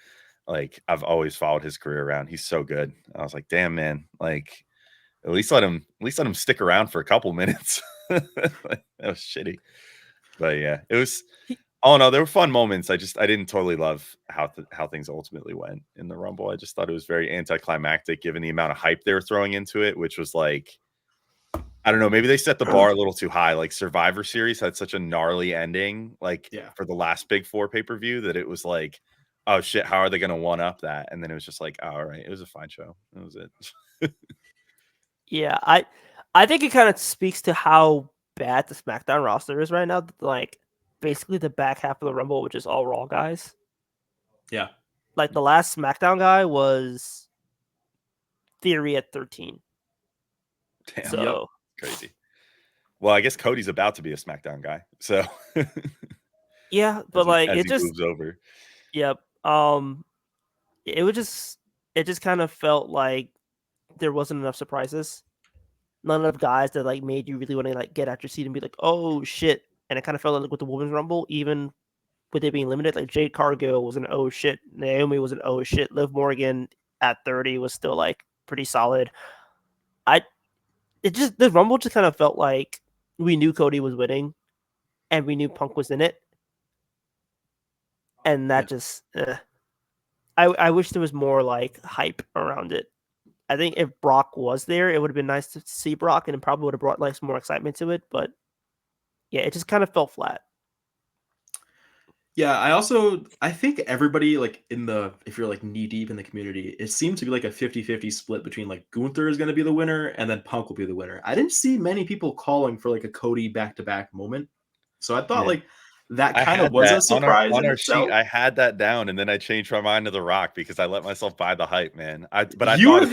Like, I've always followed his career around. He's so good. I was like, damn, man. Like, at least let him stick around for a couple minutes. That was shitty. But yeah, it was. Oh no, there were fun moments. I didn't totally love how things ultimately went in the Rumble. I just thought it was very anticlimactic given the amount of hype they were throwing into it, which was like, I don't know, maybe they set the bar a little too high. Like, Survivor Series had such a gnarly ending, like for the last Big Four pay-per-view, that it was like, oh shit, how are they going to one up that? And then it was just like, oh, all right, it was a fine show. That was it. Yeah, I think it kind of speaks to how bad the SmackDown roster is right now. Like, basically the back half of the Rumble, which is all Raw guys. Yeah. Like, the last SmackDown guy was Theory at 13. Damn, so crazy. Well, I guess Cody's about to be a SmackDown guy. So yeah, but like as it he just moves over. Yep. It just kind of felt like there wasn't enough surprises. None of guys that like made you really want to like get out your seat and be like, oh shit. And it kind of felt like with the Women's Rumble, even with it being limited, like Jade Cargill was an oh shit, Naomi was an oh shit, Liv Morgan at 30 was still like pretty solid. The Rumble just kind of felt like we knew Cody was winning and we knew Punk was in it. And that just I wish there was more like hype around it. I think if Brock was there, it would have been nice to see Brock and it probably would have brought like some more excitement to it. But yeah, it just kind of fell flat. Yeah, I think everybody like if you're like knee deep in the community, it seemed to be like a 50-50 split between like Gunther is going to be the winner and then Punk will be the winner. I didn't see many people calling for like a Cody back-to-back moment. So I thought like that kind of was a surprise on in our itself. sheet. I had that down, and then I changed my mind to The Rock because I let myself buy the hype, man. You were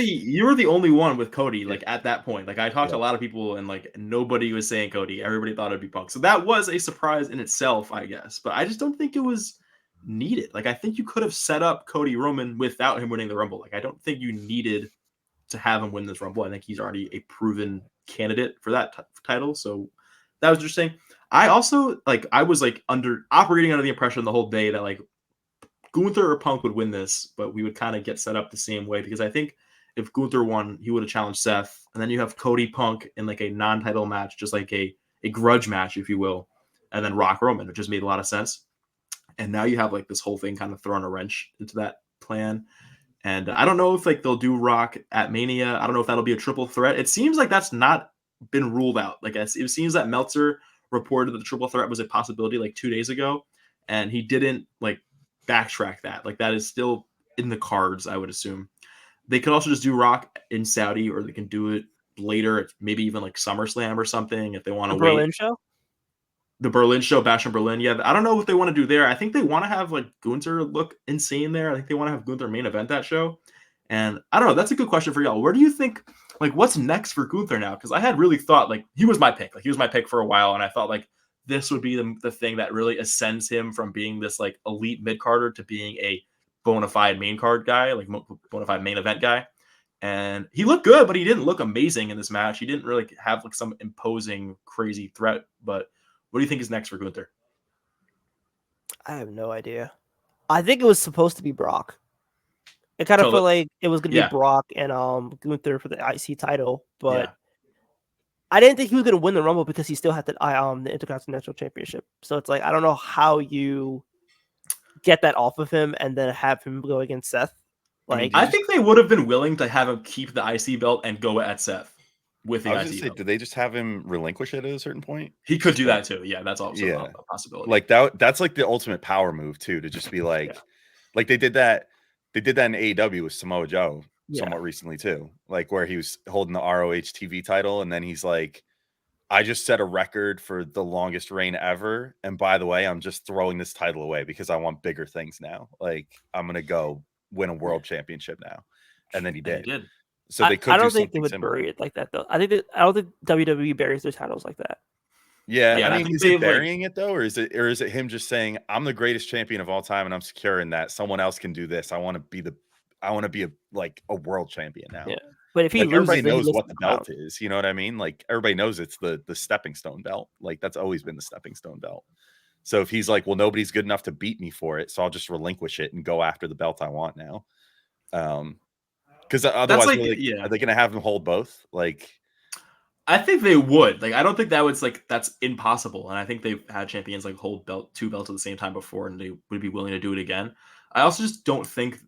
the only one with Cody like at that point. Like I talked to a lot of people, and like nobody was saying Cody. Everybody thought it'd be Punk. So that was a surprise in itself, I guess. But I just don't think it was needed. Like I think you could have set up Cody Roman without him winning the Rumble. Like I don't think you needed to have him win this Rumble. I think he's already a proven candidate for that title. So that was interesting. I also I was like operating under the impression the whole day that like Gunther or Punk would win this, but we would kind of get set up the same way because I think if Gunther won, he would have challenged Seth, and then you have Cody Punk in like a non-title match, just like a grudge match, if you will, and then Rock Roman. It just made a lot of sense. And now you have like this whole thing kind of throwing a wrench into that plan. And I don't know if like they'll do Rock at Mania. I don't know if that'll be a triple threat. It seems like that's not been ruled out. Like it seems that Meltzer reported that the triple threat was a possibility like 2 days ago, and he didn't like backtrack that. Like that is still in the cards, I would assume. They could also just do Rock in Saudi, or they can do it later, maybe even like SummerSlam or something if they want to wait. Berlin show? The Berlin show, Bash in Berlin. Yeah, I don't know what they want to do there. I think they want to have like Gunther look insane there. I think they want to have Gunther main event that show. And I don't know. That's a good question for y'all. Where do you think, like, what's next for Gunther now? Because I had really thought, like, he was my pick. Like, he was my pick for a while. And I thought, like, this would be the thing that really ascends him from being this, like, elite mid-carder to being a bona fide main card guy, like, bona fide main event guy. And he looked good, but he didn't look amazing in this match. He didn't really have like some imposing, crazy threat. But what do you think is next for Gunther? I have no idea. I think it was supposed to be Brock. It kind of So, felt like it was going to yeah. be Brock and Gunther for the IC title, but Yeah. I didn't think he was going to win the Rumble because he still had the Intercontinental Championship. So it's like I don't know how you get that off of him and then have him go against Seth. Like I think they would have been willing to have him keep the IC belt and go at Seth with the I was IC gonna say, belt. did they just have him relinquish it at a certain point? He could do that too. Yeah, that's also Yeah. a possibility. Like that's like the ultimate power move too, to just be like, like they did that in AEW with Samoa Joe somewhat recently too, like where he was holding the ROH TV title, and then he's like, I just set a record for the longest reign ever, and by the way, I'm just throwing this title away because I want bigger things now. Like I'm gonna go win a world championship now, and then he And did. he did. So they could. I don't do think they something would similar. bury it like that though. I don't think WWE buries their titles like that. Yeah, Yeah, I I mean, think is it they've, like- burying it though, or is it him just saying, "I'm the greatest champion of all time, and I'm secure in that. Someone else can do this. I want to be a world champion now." Yeah. But if he Like loses, everybody then he knows loses what the crown. belt is. You know what I mean? Like everybody knows it's the stepping stone belt. Like that's always been the stepping stone belt. So if he's like, well, nobody's good enough to beat me for it, so I'll just relinquish it and go after the belt I want now. Because otherwise, like- really, yeah. are they going to have him hold both? Like, I think they would. Like, I don't think that was like that's impossible. And I think they've had champions like hold two belts at the same time before, and they would be willing to do it again. I also just don't think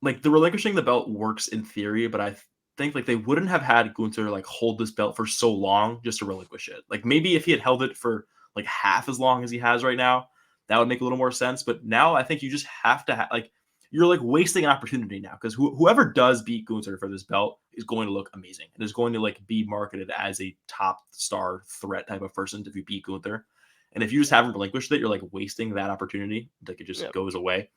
like the relinquishing the belt works in theory, but I think like they wouldn't have had Gunther like hold this belt for so long just to relinquish it. Like maybe if he had held it for like half as long as he has right now, that would make a little more sense. But now I think you just have to like you're like wasting an opportunity now because whoever does beat Gunther for this belt is going to look amazing and is going to like be marketed as a top star threat type of person if you beat Gunther. And if you just haven't relinquished it, you're like wasting that opportunity. Like it just goes away.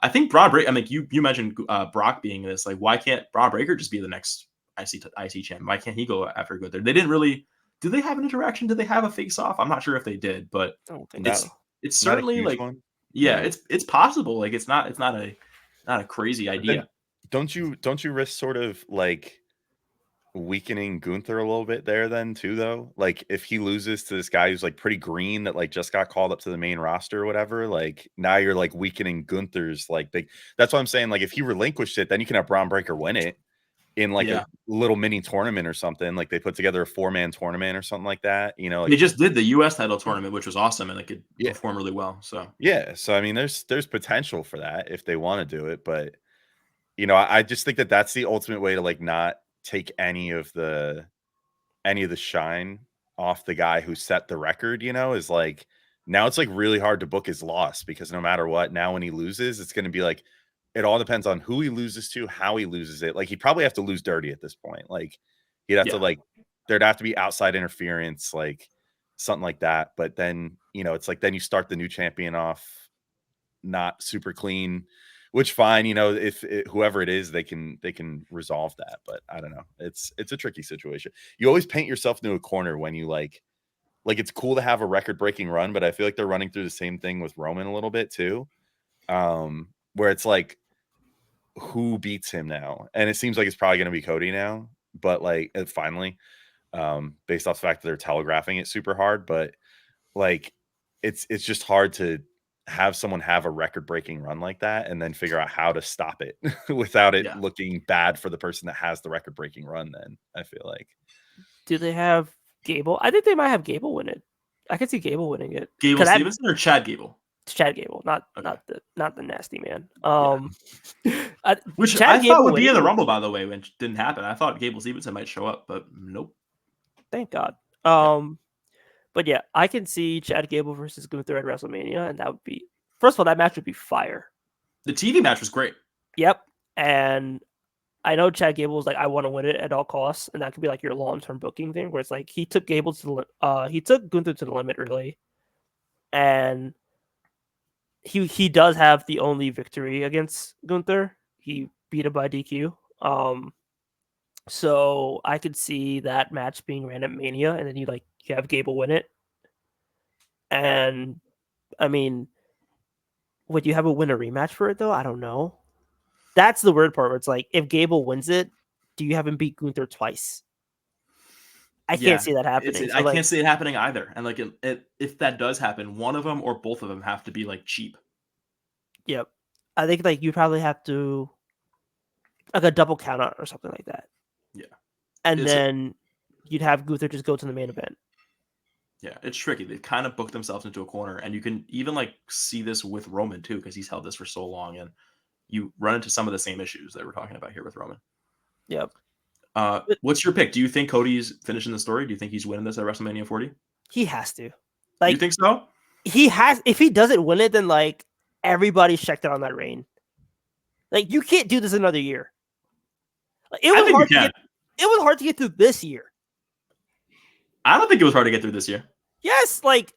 I think Braun Breaker. I mean, you mentioned Brock being this. Like, why can't Braun Breaker just be the next IC champ? Why can't he go after Gunther? They didn't really. Did they have an interaction? Did they have a face off? I'm not sure if they did, but I don't think it's so. it's certainly like one? yeah, it's possible. Like it's not a crazy idea. Don't you risk sort of like weakening Gunther a little bit there then too though? Like if he loses to this guy who's like pretty green that like just got called up to the main roster or whatever, like now you're like weakening Gunther's like big. That's what I'm saying. Like if he relinquished it, then you can have Braun Breaker win it in like a little mini tournament or something. Like they put together a 4-man tournament or something like that. You know, like, they just did the US title tournament, which was awesome, and they could perform really well. So yeah, so I mean, there's potential for that if they want to do it, but you know, I just think that that's the ultimate way to like not take any of the shine off the guy who set the record. You know, is like now it's like really hard to book his loss because no matter what, now when he loses, it's going to be like it all depends on who he loses to, how he loses it. Like he'd probably have to lose dirty at this point. Like he'd have to like there'd have to be outside interference, like something like that. But then you know, it's like then you start the new champion off not super clean, which fine, you know, if whoever it is, they can resolve that. But I don't know. It's a tricky situation. You always paint yourself into a corner when you like it's cool to have a record breaking run, but I feel like they're running through the same thing with Roman a little bit too. Where it's like who beats him now? And it seems like it's probably gonna be Cody now, but like finally, based off the fact that they're telegraphing it super hard, but like it's just hard to have someone have a record-breaking run like that and then figure out how to stop it without it looking bad for the person that has the record-breaking run. Then I feel like, do they have Gable? I think they might have Gable win it. I could see Gable winning it. Gable Stevenson or Chad Gable? Chad Gable, not the nasty man. Which Chad I Gable thought would be in the winning- Rumble, by the way, which didn't happen. I thought Gable Stevenson might show up, but nope. Thank God. But yeah, I can see Chad Gable versus Gunther at WrestleMania, and that would be first of all, that match would be fire. The TV match was great. Yep, and I know Chad Gable was like, I want to win it at all costs, and that could be like your long-term booking thing, where it's like he took he took Gunther to the limit really, and he does have the only victory against Gunther. He beat him by DQ. So I could see that match being ran at Mania, and then you have Gable win it. And I mean, would you have a win a rematch for it though? I don't know. That's the weird part where it's like if Gable wins it, do you have him beat Gunther twice? I Yeah, can't see that happening. So, I can't see it happening either. And like, if that does happen, one of them or both of them have to be like cheap. Yep. I think like you probably have to like a double count out or something like that. Yeah. And then you'd have Gunther just go to the main event. Yeah, it's tricky. They kind of booked themselves into a corner, and you can even like see this with Roman too, because he's held this for so long, and you run into some of the same issues that we're talking about here with Roman. Yep. What's your pick? Do you think Cody's finishing the story? Do you think he's winning this at WrestleMania 40? He has to. Like, you think so? He has. If he doesn't win it, then like everybody's checked out on that reign. Like, you can't do this another year. Like, it was hard to get through this year. I don't think it was hard to get through this year. Yes, like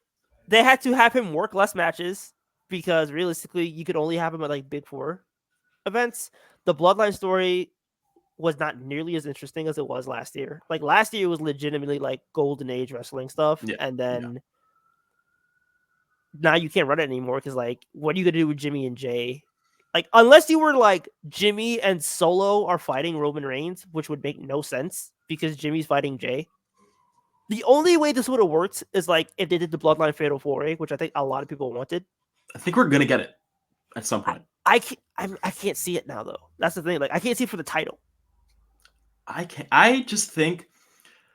they had to have him work less matches because realistically, you could only have him at like Big Four events. The Bloodline story was not nearly as interesting as it was last year. Like last year was legitimately like golden age wrestling stuff, and then now you can't run it anymore because like, what are you gonna do with Jimmy and Jay? Like, unless you were like Jimmy and Solo are fighting Roman Reigns, which would make no sense because Jimmy's fighting Jay. The only way this would have worked is like if they did the Bloodline Fatal 4-Way, which I think a lot of people wanted. I think we're gonna get it at some point. I can't see it now though. That's the thing. Like, I can't see it for the title. I just think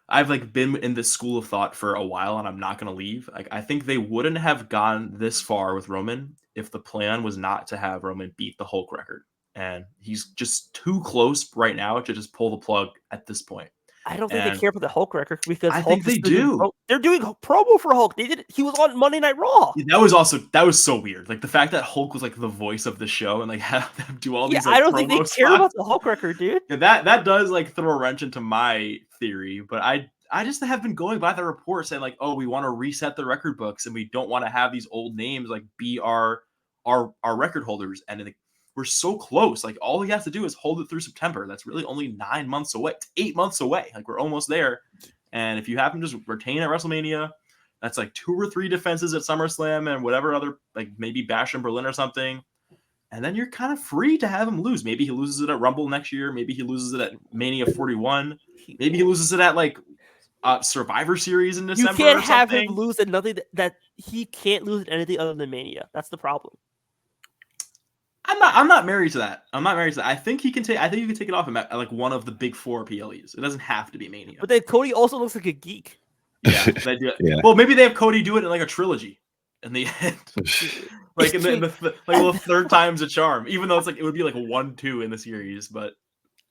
I've like been in this school of thought for a while, and I'm not gonna leave. Like, I think they wouldn't have gone this far with Roman if the plan was not to have Roman beat the Hulk record, and he's just too close right now to just pull the plug at this point. I don't think they care about the Hulk record because I think they do. They're doing promo for Hulk. He was on Monday Night Raw. Yeah, that was so weird. Like the fact that Hulk was like the voice of the show and like have them do all these. Like, I don't think they care about the Hulk record, dude. Yeah, that does like throw a wrench into my theory, but I just have been going by the report saying like, oh, we want to reset the record books and we don't want to have these old names like be our record holders, and we're so close. Like, all we have to do is hold it through September. That's really only 9 months away. It's 8 months away. Like, we're almost there. And if you have him just retain at WrestleMania, that's like 2 or 3 defenses at SummerSlam and whatever other, like maybe Bash in Berlin or something. And then you're kind of free to have him lose. Maybe he loses it at Rumble next year. Maybe he loses it at Mania 41. Maybe he loses it at like Survivor Series in December. You can't have him lose at nothing that he can't lose at anything other than Mania. That's the problem. I'm not married to that. I think you can take it off him at like one of the big 4 PLEs. It doesn't have to be Mania. But then Cody also looks like a geek. Yeah, they do it. Yeah. Well, maybe they have Cody do it in like a trilogy in the end. Like in the third time's a charm. Even though it's like it would be like 1-2 in the series, but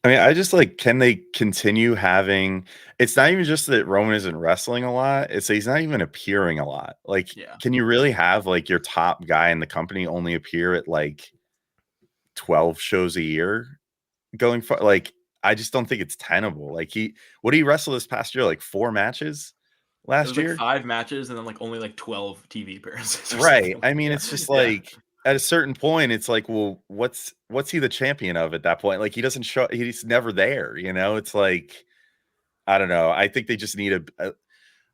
I mean, I just like, can they continue having? It's not even just that Roman isn't wrestling a lot; it's that he's not even appearing a lot. Like, can you really have like your top guy in the company only appear at like 12 shows a year going for? Like, I just don't think it's tenable. Like, what did he wrestle this past year? Like 4 matches last year, like 5 matches, and then like only like 12 TV appearances. Right. I mean, it's just like at a certain point, it's like, well, what's he the champion of at that point? Like, he doesn't show. He's never there. You know, it's like, I don't know. I think they just need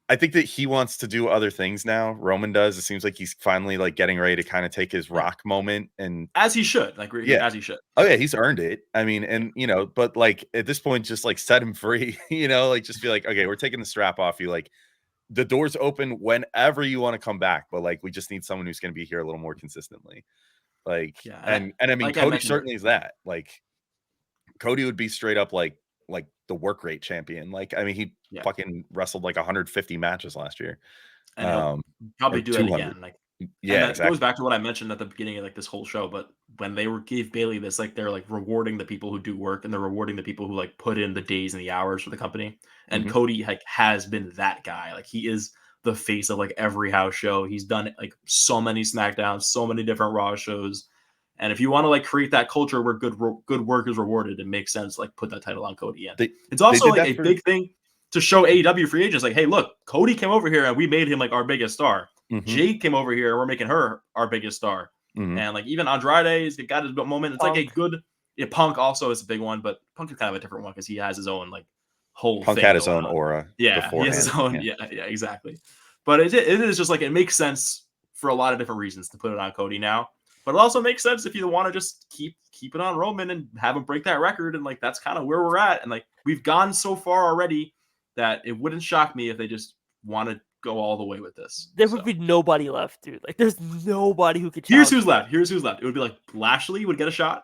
I think that he wants to do other things now. Roman does. It seems like he's finally like getting ready to kind of take his Rock moment, and as he should, like, as he should. Oh yeah, he's earned it. I mean, and you know, but like at this point, just like set him free. You know, like just be like, okay, we're taking the strap off you. Like, the door's open whenever you want to come back, but like we just need someone who's going to be here a little more consistently. Like, and I mean, like Cody certainly is that. Like, Cody would be straight up like the work rate champion. Like, I mean, he fucking wrestled like 150 matches last year. And probably do it again. Like, that goes back to what I mentioned at the beginning of like this whole show. But when they gave Bailey this, like, they're like rewarding the people who do work, and they're rewarding the people who like put in the days and the hours for the company. And Cody like has been that guy. Like, he is the face of like every house show. He's done like so many SmackDowns, so many different Raw shows. And if you want to like create that culture where good work is rewarded, it makes sense like put that title on Cody. And it's also like a big thing to show AEW free agents like, hey, look, Cody came over here and we made him like our biggest star. Jade came over here and we're making her our biggest star. And like even Andrade's got his moment. It's like a good Punk also is a big one, but Punk is kind of a different one because he has his own like whole Punk thing had his own aura. Yeah, he has his own. Yeah, exactly. But it is just like it makes sense for a lot of different reasons to put it on Cody now. But it also makes sense if you want to just keep it on Roman and have him break that record. And like, that's kind of where we're at. And like, we've gone so far already that it wouldn't shock me if they just want to go all the way with this. There would be nobody left, dude. Like, there's nobody who could Here's challenge. who's left. It would be like Lashley would get a shot.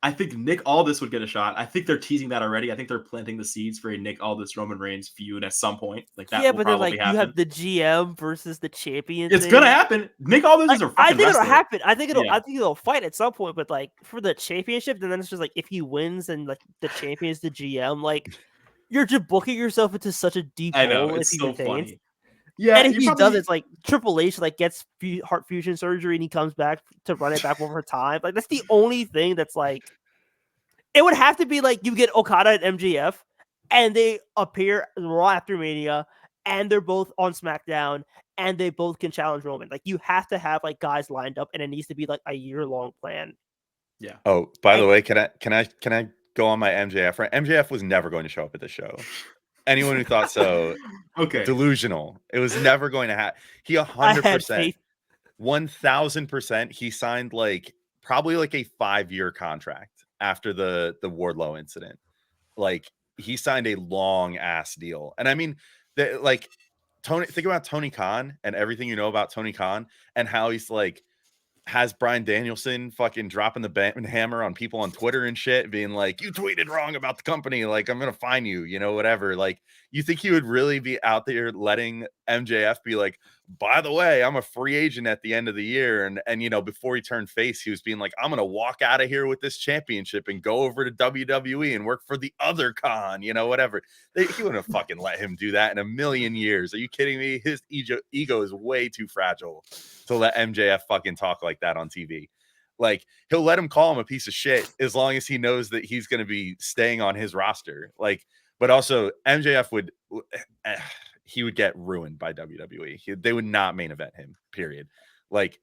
I think Nick Aldis would get a shot. I think they're teasing that already. I think they're planting the seeds for a Nick Aldis Roman Reigns feud at some point. Like that. Yeah, will but then probably like happen. you have the GM versus the champion. It's thing. gonna happen. Nick Aldis is a fucking I think it'll wrestler. happen. I think it'll. Yeah. I think it'll fight at some point. But like for the championship, then it's just like if he wins and like the champion is the GM, like you're just booking yourself into such a deep I know hole it's if he so retains. funny. Yeah, and if he does, it's like Triple H like gets heart fusion surgery and he comes back to run it back one more time. Like that's the only thing that's like. It would have to be like you get Okada and MJF, and they appear Raw after Mania, and they're both on SmackDown, and they both can challenge Roman. Like you have to have like guys lined up, and it needs to be like a year-long plan. Yeah. Oh, by the way, can I go on my MJF? Right? MJF was never going to show up at the show. Anyone who thought so, okay, delusional. It was never going to happen. He 100%, 1000%. He signed like probably like a 5-year contract after the Wardlow incident. Like he signed a long ass deal. And I mean, like think about Tony Khan and everything you know about Tony Khan and how he's like has Bryan Danielson fucking dropping the hammer on people on Twitter and shit, being like, you tweeted wrong about the company. Like, I'm going to fine you, you know, whatever. Like, you think he would really be out there letting MJF be like, by the way, I'm a free agent at the end of the year. And, you know, before he turned face, he was being like, I'm going to walk out of here with this championship and go over to WWE and work for the other Khan, you know, whatever. He wouldn't have fucking let him do that in a million years. Are you kidding me? His ego is way too fragile to let MJF fucking talk like that on TV. Like he'll let him call him a piece of shit as long as he knows that he's going to be staying on his roster. Like, but also MJF would get ruined by WWE. They would not main event him, period. Like,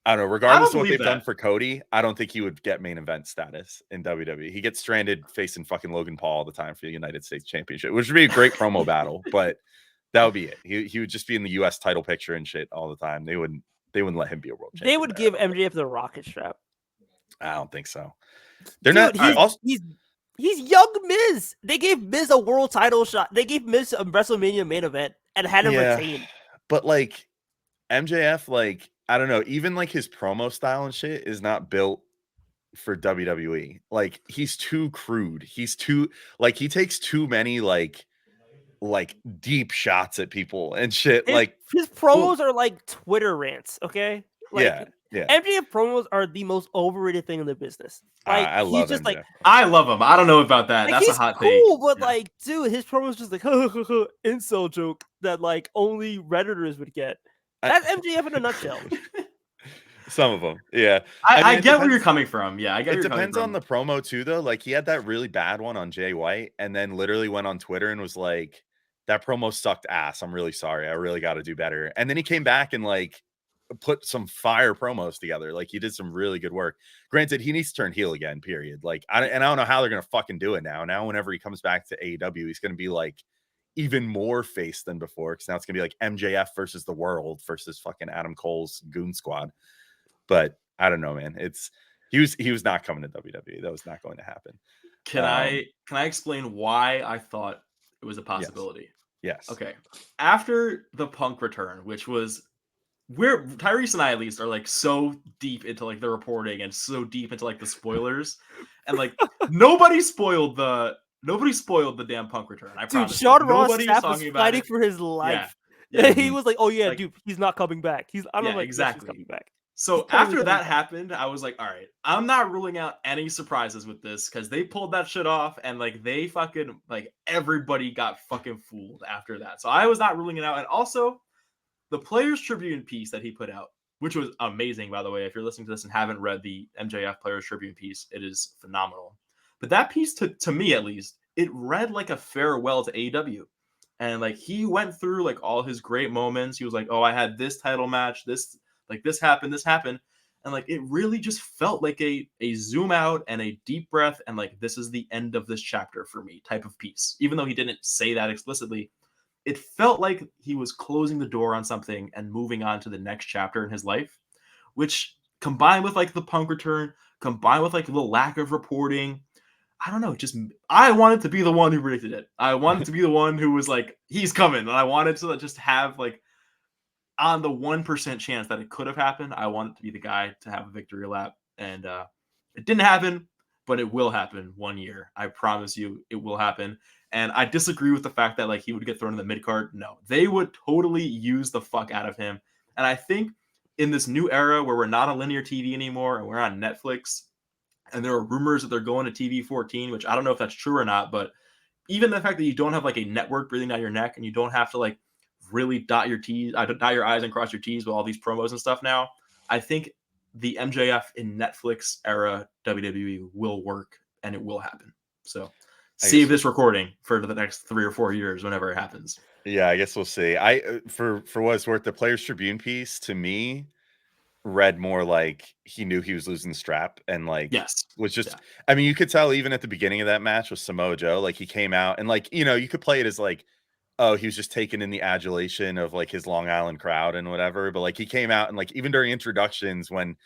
I don't know, regardless of what they've done for Cody, I don't think he would get main event status in WWE. He gets stranded facing fucking Logan Paul all the time for the United States Championship, which would be a great promo battle, but that would be it. He would just be in the US title picture and shit all the time. They wouldn't let him be a world champion. They would give MJF the rocket strap. I don't think so. They're not. He's young Miz. They gave Miz a world title shot. They gave Miz a WrestleMania main event and had him retain. But like MJF, like I don't know, even like his promo style and shit is not built for WWE. Like he's too crude. He's too like he takes too many like deep shots at people and shit. His promos are like Twitter rants. Okay. Yeah. MJF promos are the most overrated thing in the business. Like I love he's just MJF. like I love him. I don't know about that. like, That's a hot cool, take. but like, dude, his promo is just like incel joke that like only Redditors would get. That's MJF in a nutshell. Some of them, yeah. I get where you're coming from. Yeah, I get. It depends on the promo too, though. Like he had that really bad one on Jay White, and then literally went on Twitter and was like, "That promo sucked ass. I'm really sorry. I really got to do better." And then he came back and like put some fire promos together. Like he did some really good work. Granted, he needs to turn heel again. Period. Like I don't know how they're gonna fucking do it now. Now, whenever he comes back to AEW, he's gonna be like even more face than before. Because now it's gonna be like MJF versus the World versus fucking Adam Cole's Goon Squad. But I don't know, man. He was not coming to WWE. That was not going to happen. Can I explain why I thought it was a possibility? Yes. Okay. After the Punk return, which was where Tyrese and I at least are like so deep into like the reporting and so deep into like the spoilers, and like nobody spoiled the damn Punk return. I promise. Dude, Sean Ross Nobody's was talking about fighting it. for his life. Yeah. He was like, "Oh yeah, Like, dude, he's not coming back. I don't know exactly. he's coming back." So after that happened, I was like, all right, I'm not ruling out any surprises with this because they pulled that shit off and like they fucking like everybody got fucking fooled after that. So I was not ruling it out. And also the Players Tribune piece that he put out, which was amazing, by the way. If you're listening to this and haven't read the MJF Players Tribune piece, it is phenomenal. But that piece, to me at least, it read like a farewell to AEW. And like he went through like all his great moments. He was like, oh, I had this title match, this happened, and like it really just felt like a zoom out and a deep breath and like this is the end of this chapter for me type of piece. Even though he didn't say that explicitly, it felt like he was closing the door on something and moving on to the next chapter in his life, which combined with like the Punk return, combined with like the lack of reporting, I don't know. Just I wanted to be the one who predicted it. I wanted to be the one who was like, he's coming, and I wanted to just have like on the 1% chance that it could have happened. I wanted to be the guy to have a victory lap, and it didn't happen, but it will happen one year. I promise you, it will happen. And I disagree with the fact that like he would get thrown in the mid card. No, they would totally use the fuck out of him. And I think in this new era where we're not on linear TV anymore and we're on Netflix, and there are rumors that they're going to TV 14, which I don't know if that's true or not, but even the fact that you don't have like a network breathing down your neck and you don't have to like really dot your I's and cross your T's with all these promos and stuff now, I think the MJF in Netflix era WWE will work and it will happen. So save this recording for the next 3 or 4 years whenever it happens. Yeah, I guess we'll see. I for what it's worth, the Players Tribune piece to me read more like he knew he was losing the strap and like was just I mean, you could tell even at the beginning of that match with Samoa Joe, like he came out and like, you know, you could play it as like, oh, he was just taking in the adulation of like his Long Island crowd and whatever. But like he came out and like even during introductions when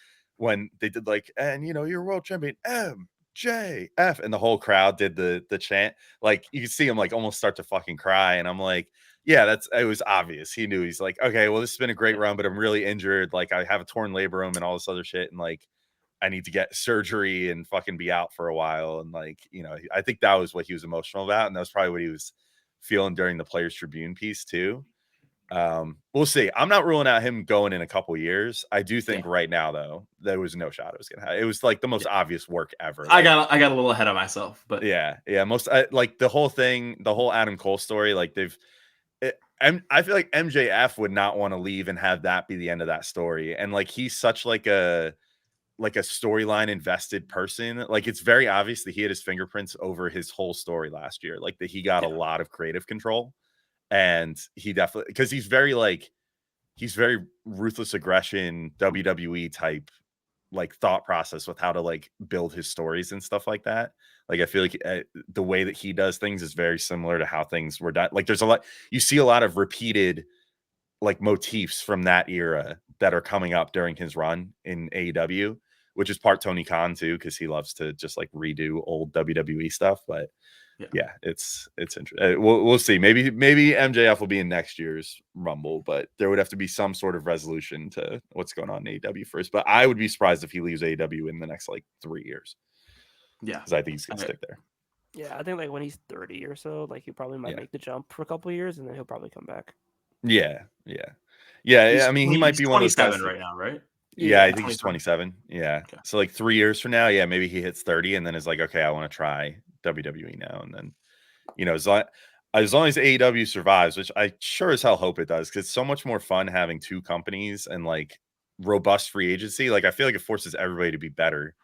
they did like, and you know, you're world champion MJF, and the whole crowd did the chant, like you could see him like almost start to fucking cry. And I'm like, yeah, it was obvious. He knew. He's like, okay, well, this has been a great run, but I'm really injured. Like I have a torn labrum and all this other shit. And like, I need to get surgery and fucking be out for a while. And like, you know, I think that was what he was emotional about. And that was probably what he was feeling during the Players Tribune piece too. We'll see. I'm not ruling out him going in a couple years. I do think right now though, there was no shot it was gonna happen. It was like the most obvious work ever. Like, I got a little ahead of myself, but yeah. Like the whole thing, the whole Adam Cole story, like I feel like MJF would not want to leave and have that be the end of that story. And like he's such like a storyline invested person. Like it's very obvious that he had his fingerprints over his whole story last year. Like that he got a lot of creative control. And he definitely, because he's very ruthless aggression, WWE type like thought process with how to like build his stories and stuff like that. Like I feel like the way that he does things is very similar to how things were done. Like you see a lot of repeated like motifs from that era that are coming up during his run in AEW, which is part Tony Khan too, because he loves to just like redo old WWE stuff. But yeah, it's interesting. We'll see. Maybe MJF will be in next year's Rumble, but there would have to be some sort of resolution to what's going on in AEW first. But I would be surprised if he leaves AEW in the next like 3 years. Yeah, because I think he's gonna stick there. Yeah, I think like when he's 30 or so, like he probably might make the jump for a couple of years, and then he'll probably come back. Yeah. I mean, he might be one of those guys right now, right? Yeah, I think he's 27. Yeah. Okay. So like 3 years from now, maybe he hits 30 and then is like, okay, I want to try WWE now. And then, you know, as long as AEW survives, which I sure as hell hope it does, because it's so much more fun having two companies and like robust free agency. Like I feel like it forces everybody to be better.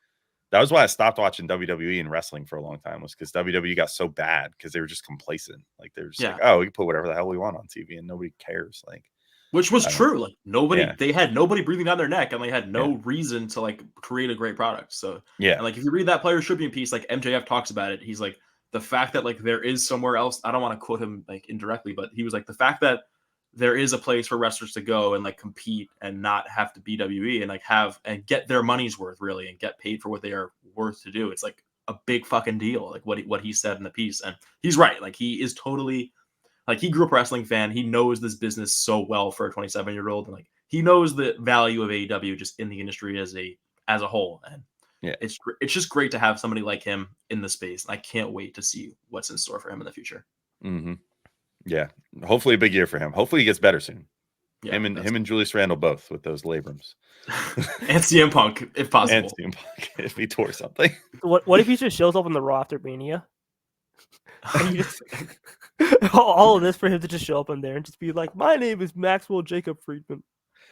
That was why I stopped watching WWE and wrestling for a long time, was because WWE got so bad because they were just complacent. Like they're just like, oh, we can put whatever the hell we want on TV and nobody cares. Like, which was true. Like they had nobody breathing down their neck, and they had no reason to like create a great product. So and like if you read that Players Tribune piece, like MJF talks about it. He's like, the fact that like there is somewhere else. I don't want to quote him like indirectly, but he was like, the fact that there is a place for wrestlers to go and like compete and not have to be WWE and like have and get their money's worth really and get paid for what they are worth to do. It's like a big fucking deal. Like what he said in the piece, and he's right. Like he is totally. Like he grew up a wrestling fan. He knows this business so well for a 27-year-old, and like he knows the value of AEW just in the industry as a whole. And it's just great to have somebody like him in the space. And I can't wait to see what's in store for him in the future. Mm-hmm. Yeah, hopefully a big year for him. Hopefully he gets better soon. Yeah, him and Julius Randle both with those labrums. And CM Punk, if possible. And CM Punk if he tore something. What if he just shows up on the Raw after Mania? All of this for him to just show up in there and just be like, my name is Maxwell Jacob Friedman.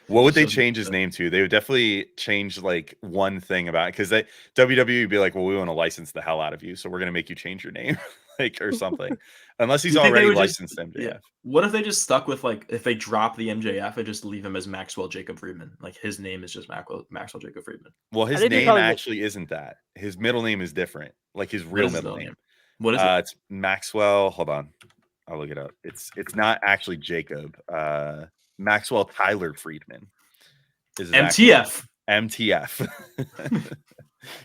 What would they change his name to? They would definitely change like one thing about it, because WWE would be like, well, we want to license the hell out of you, so we're going to make you change your name, like, or something. Unless he's already licensed MJF. Yeah. What if they just stuck with like, if they drop the MJF and just leave him as Maxwell Jacob Friedman? Like his name is just Maxwell Jacob Friedman. Well, his name actually isn't that. His middle name is different. Like his real middle name. What is it? It's Maxwell. Hold on. I'll look it up. It's not actually Jacob. Maxwell Tyler Friedman. MTF. MTF.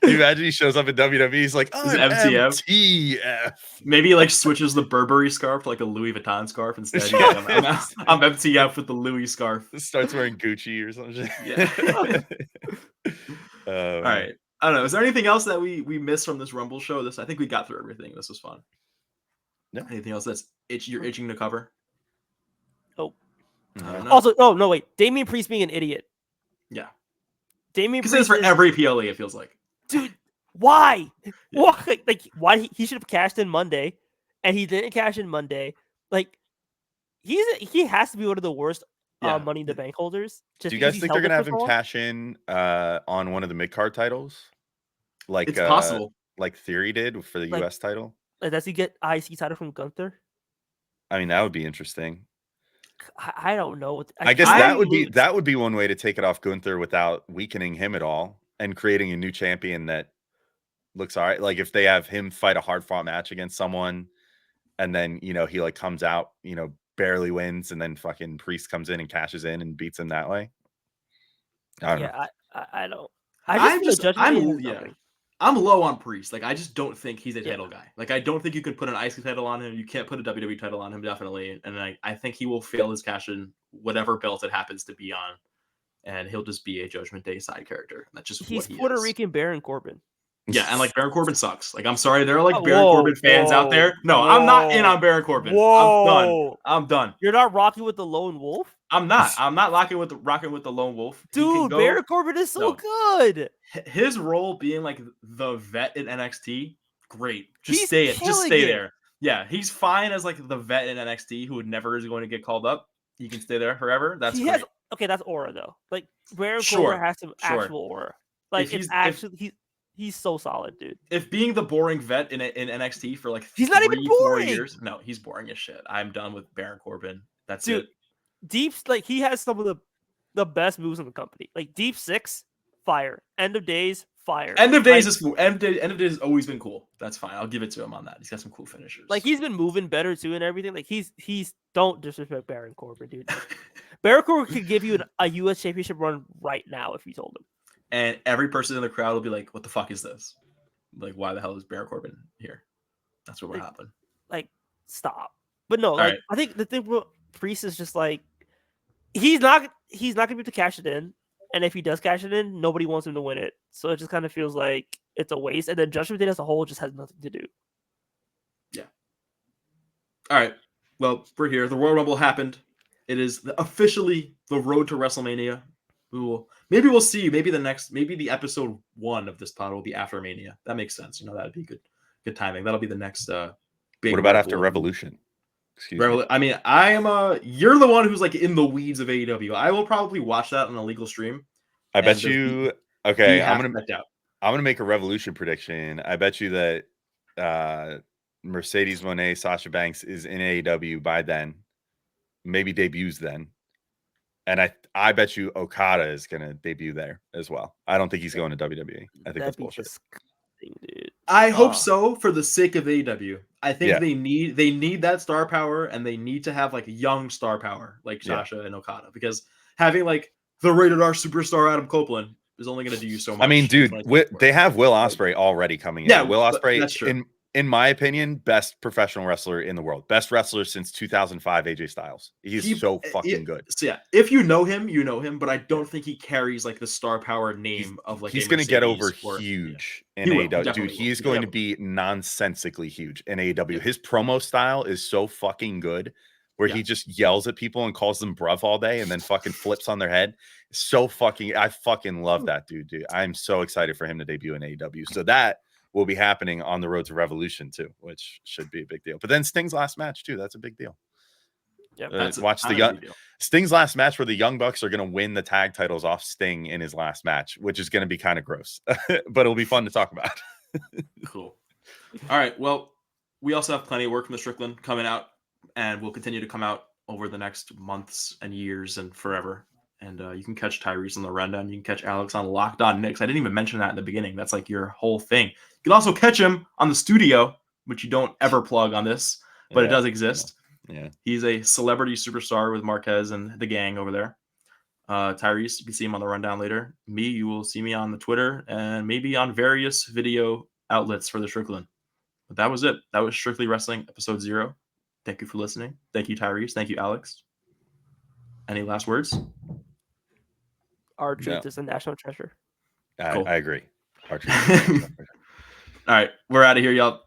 Can you imagine he shows up in WWE? He's like, Is it I'm MTF? MTF. Maybe he like switches the Burberry scarf to like a Louis Vuitton scarf instead. He's like, I'm MTF with the Louis scarf. Starts wearing Gucci or something. Yeah. All Man. right. I don't know. Is there anything else that we missed from this Rumble show? I think we got through everything. This was fun. No. Anything else you're itching to cover? Oh. I don't know. Also, no, wait. Damian Priest being an idiot. Yeah. Damian Because Priest it's for every PLE, it feels like. dude. Why? Yeah. Why? Like, why he should have cashed in Monday, and he didn't cash in Monday. Like, he has to be one of the worst Money in the Bank holders. Do you guys think they're gonna have him cash in on one of the mid card titles? Like it's possible. Like Theory did for the US title. Like, does he get IC title from Gunther? I mean, that would be interesting. I don't know. I guess that would be one way to take it off Gunther without weakening him at all and creating a new champion that looks all right. Like if they have him fight a hard fought match against someone and then, he like comes out, barely wins and then fucking Priest comes in and cashes in and beats him that way. I don't know. I don't. I'm low on Priest. Like I just don't think he's a title guy. Like I don't think you could put an IC title on him. You can't put a WWE title on him definitely. And I think he will fail his cash in whatever belt it happens to be on, and he'll just be a Judgment Day side character. That's just he's what he Puerto is. Rican Baron Corbin. Yeah, and like Baron Corbin sucks. Like I'm sorry, there are like Baron Corbin fans out there. No, I'm not in on Baron Corbin. I'm done. You're not rocking with the Lone Wolf? I'm not rocking with the Lone Wolf. Dude, Baron Corbin is so good. His role being like the vet in NXT, great. Just stay there. Yeah, he's fine as like the vet in NXT who never is going to get called up. He can stay there forever. That's great. Okay, that's aura though. Like Baron Corbin has some actual aura. Like he's so solid, dude. If being the boring vet in NXT for like he's not even boring. 4 years, no, he's boring as shit. I'm done with Baron Corbin. That's dude, it. Deep's like he has some of the best moves in the company. Like Deep 6, fire. End of Days, fire. End of Days is cool. End of Days has always been cool. That's fine. I'll give it to him on that. He's got some cool finishers. Like he's been moving better too and everything. Like he's don't disrespect Baron Corbin, dude. Baron Corbin could give you a US championship run right now if you told him. And every person in the crowd will be like, "What the fuck is this? Like, why the hell is Baron Corbin here?" That's what will happen. Like, stop. But no, like I think the thing with Priest is just like he's not gonna be able to cash it in, and if he does cash it in, nobody wants him to win it. So it just kind of feels like it's a waste. And then Judgment Day as a whole just has nothing to do. Yeah. All right. Well, we're here. The Royal Rumble happened. It is officially the road to WrestleMania. Maybe we'll see. Maybe the episode 1 of this pod will be after Mania. That makes sense. That'd be good timing. That'll be the next big. What about after Revolution? I mean, you're the one who's like in the weeds of AEW. I will probably watch that on a legal stream. I bet you. Okay, I'm gonna make a Revolution prediction. I bet you that Mercedes Moné, Sasha Banks is in AEW by then. Maybe debuts then. And I bet you Okada is going to debut there as well. I don't think he's going to WWE. I think that's bullshit. Dude. I hope so for the sake of AEW. I think they need that star power, and they need to have like young star power like Sasha and Okada, because having like the rated R superstar Adam Copeland is only going to do you so much. I mean, dude, they have Will Ospreay already coming in. Yeah, Will Ospreay, in my opinion, best professional wrestler in the world. Best wrestler since 2005, AJ Styles. He's so fucking good. So yeah, if you know him, but I don't think he carries like the star power name of like. He's going to get over huge in AEW. Dude, he is going to be nonsensically huge in AEW. His promo style is so fucking good, where he just yells at people and calls them bruv all day and then fucking flips on their head. I fucking love that dude. I'm so excited for him to debut in AEW. So that will be happening on the road to Revolution too, which should be a big deal. But then Sting's last match too, that's a big deal. Yeah, watch Sting's last match where the Young Bucks are going to win the tag titles off Sting in his last match, which is going to be kind of gross, but it'll be fun to talk about. Cool. All right. Well, we also have plenty of work from the Strickland coming out, and will continue to come out over the next months and years and forever. And you can catch Tyrese on the rundown. You can catch Alex on Locked On Knicks. I didn't even mention that in the beginning. That's like your whole thing. You can also catch him on the studio, which you don't ever plug on this, but it does exist. Yeah. He's a celebrity superstar with Marquez and the gang over there. Tyrese, you can see him on the rundown later. Me, you will see me on the Twitter and maybe on various video outlets for the Strickland. But that was it. That was Strictly Wrestling episode 0. Thank you for listening. Thank you, Tyrese. Thank you, Alex. Any last words? Our truth is a national treasure. I agree. Our truth All right, we're out of here, y'all.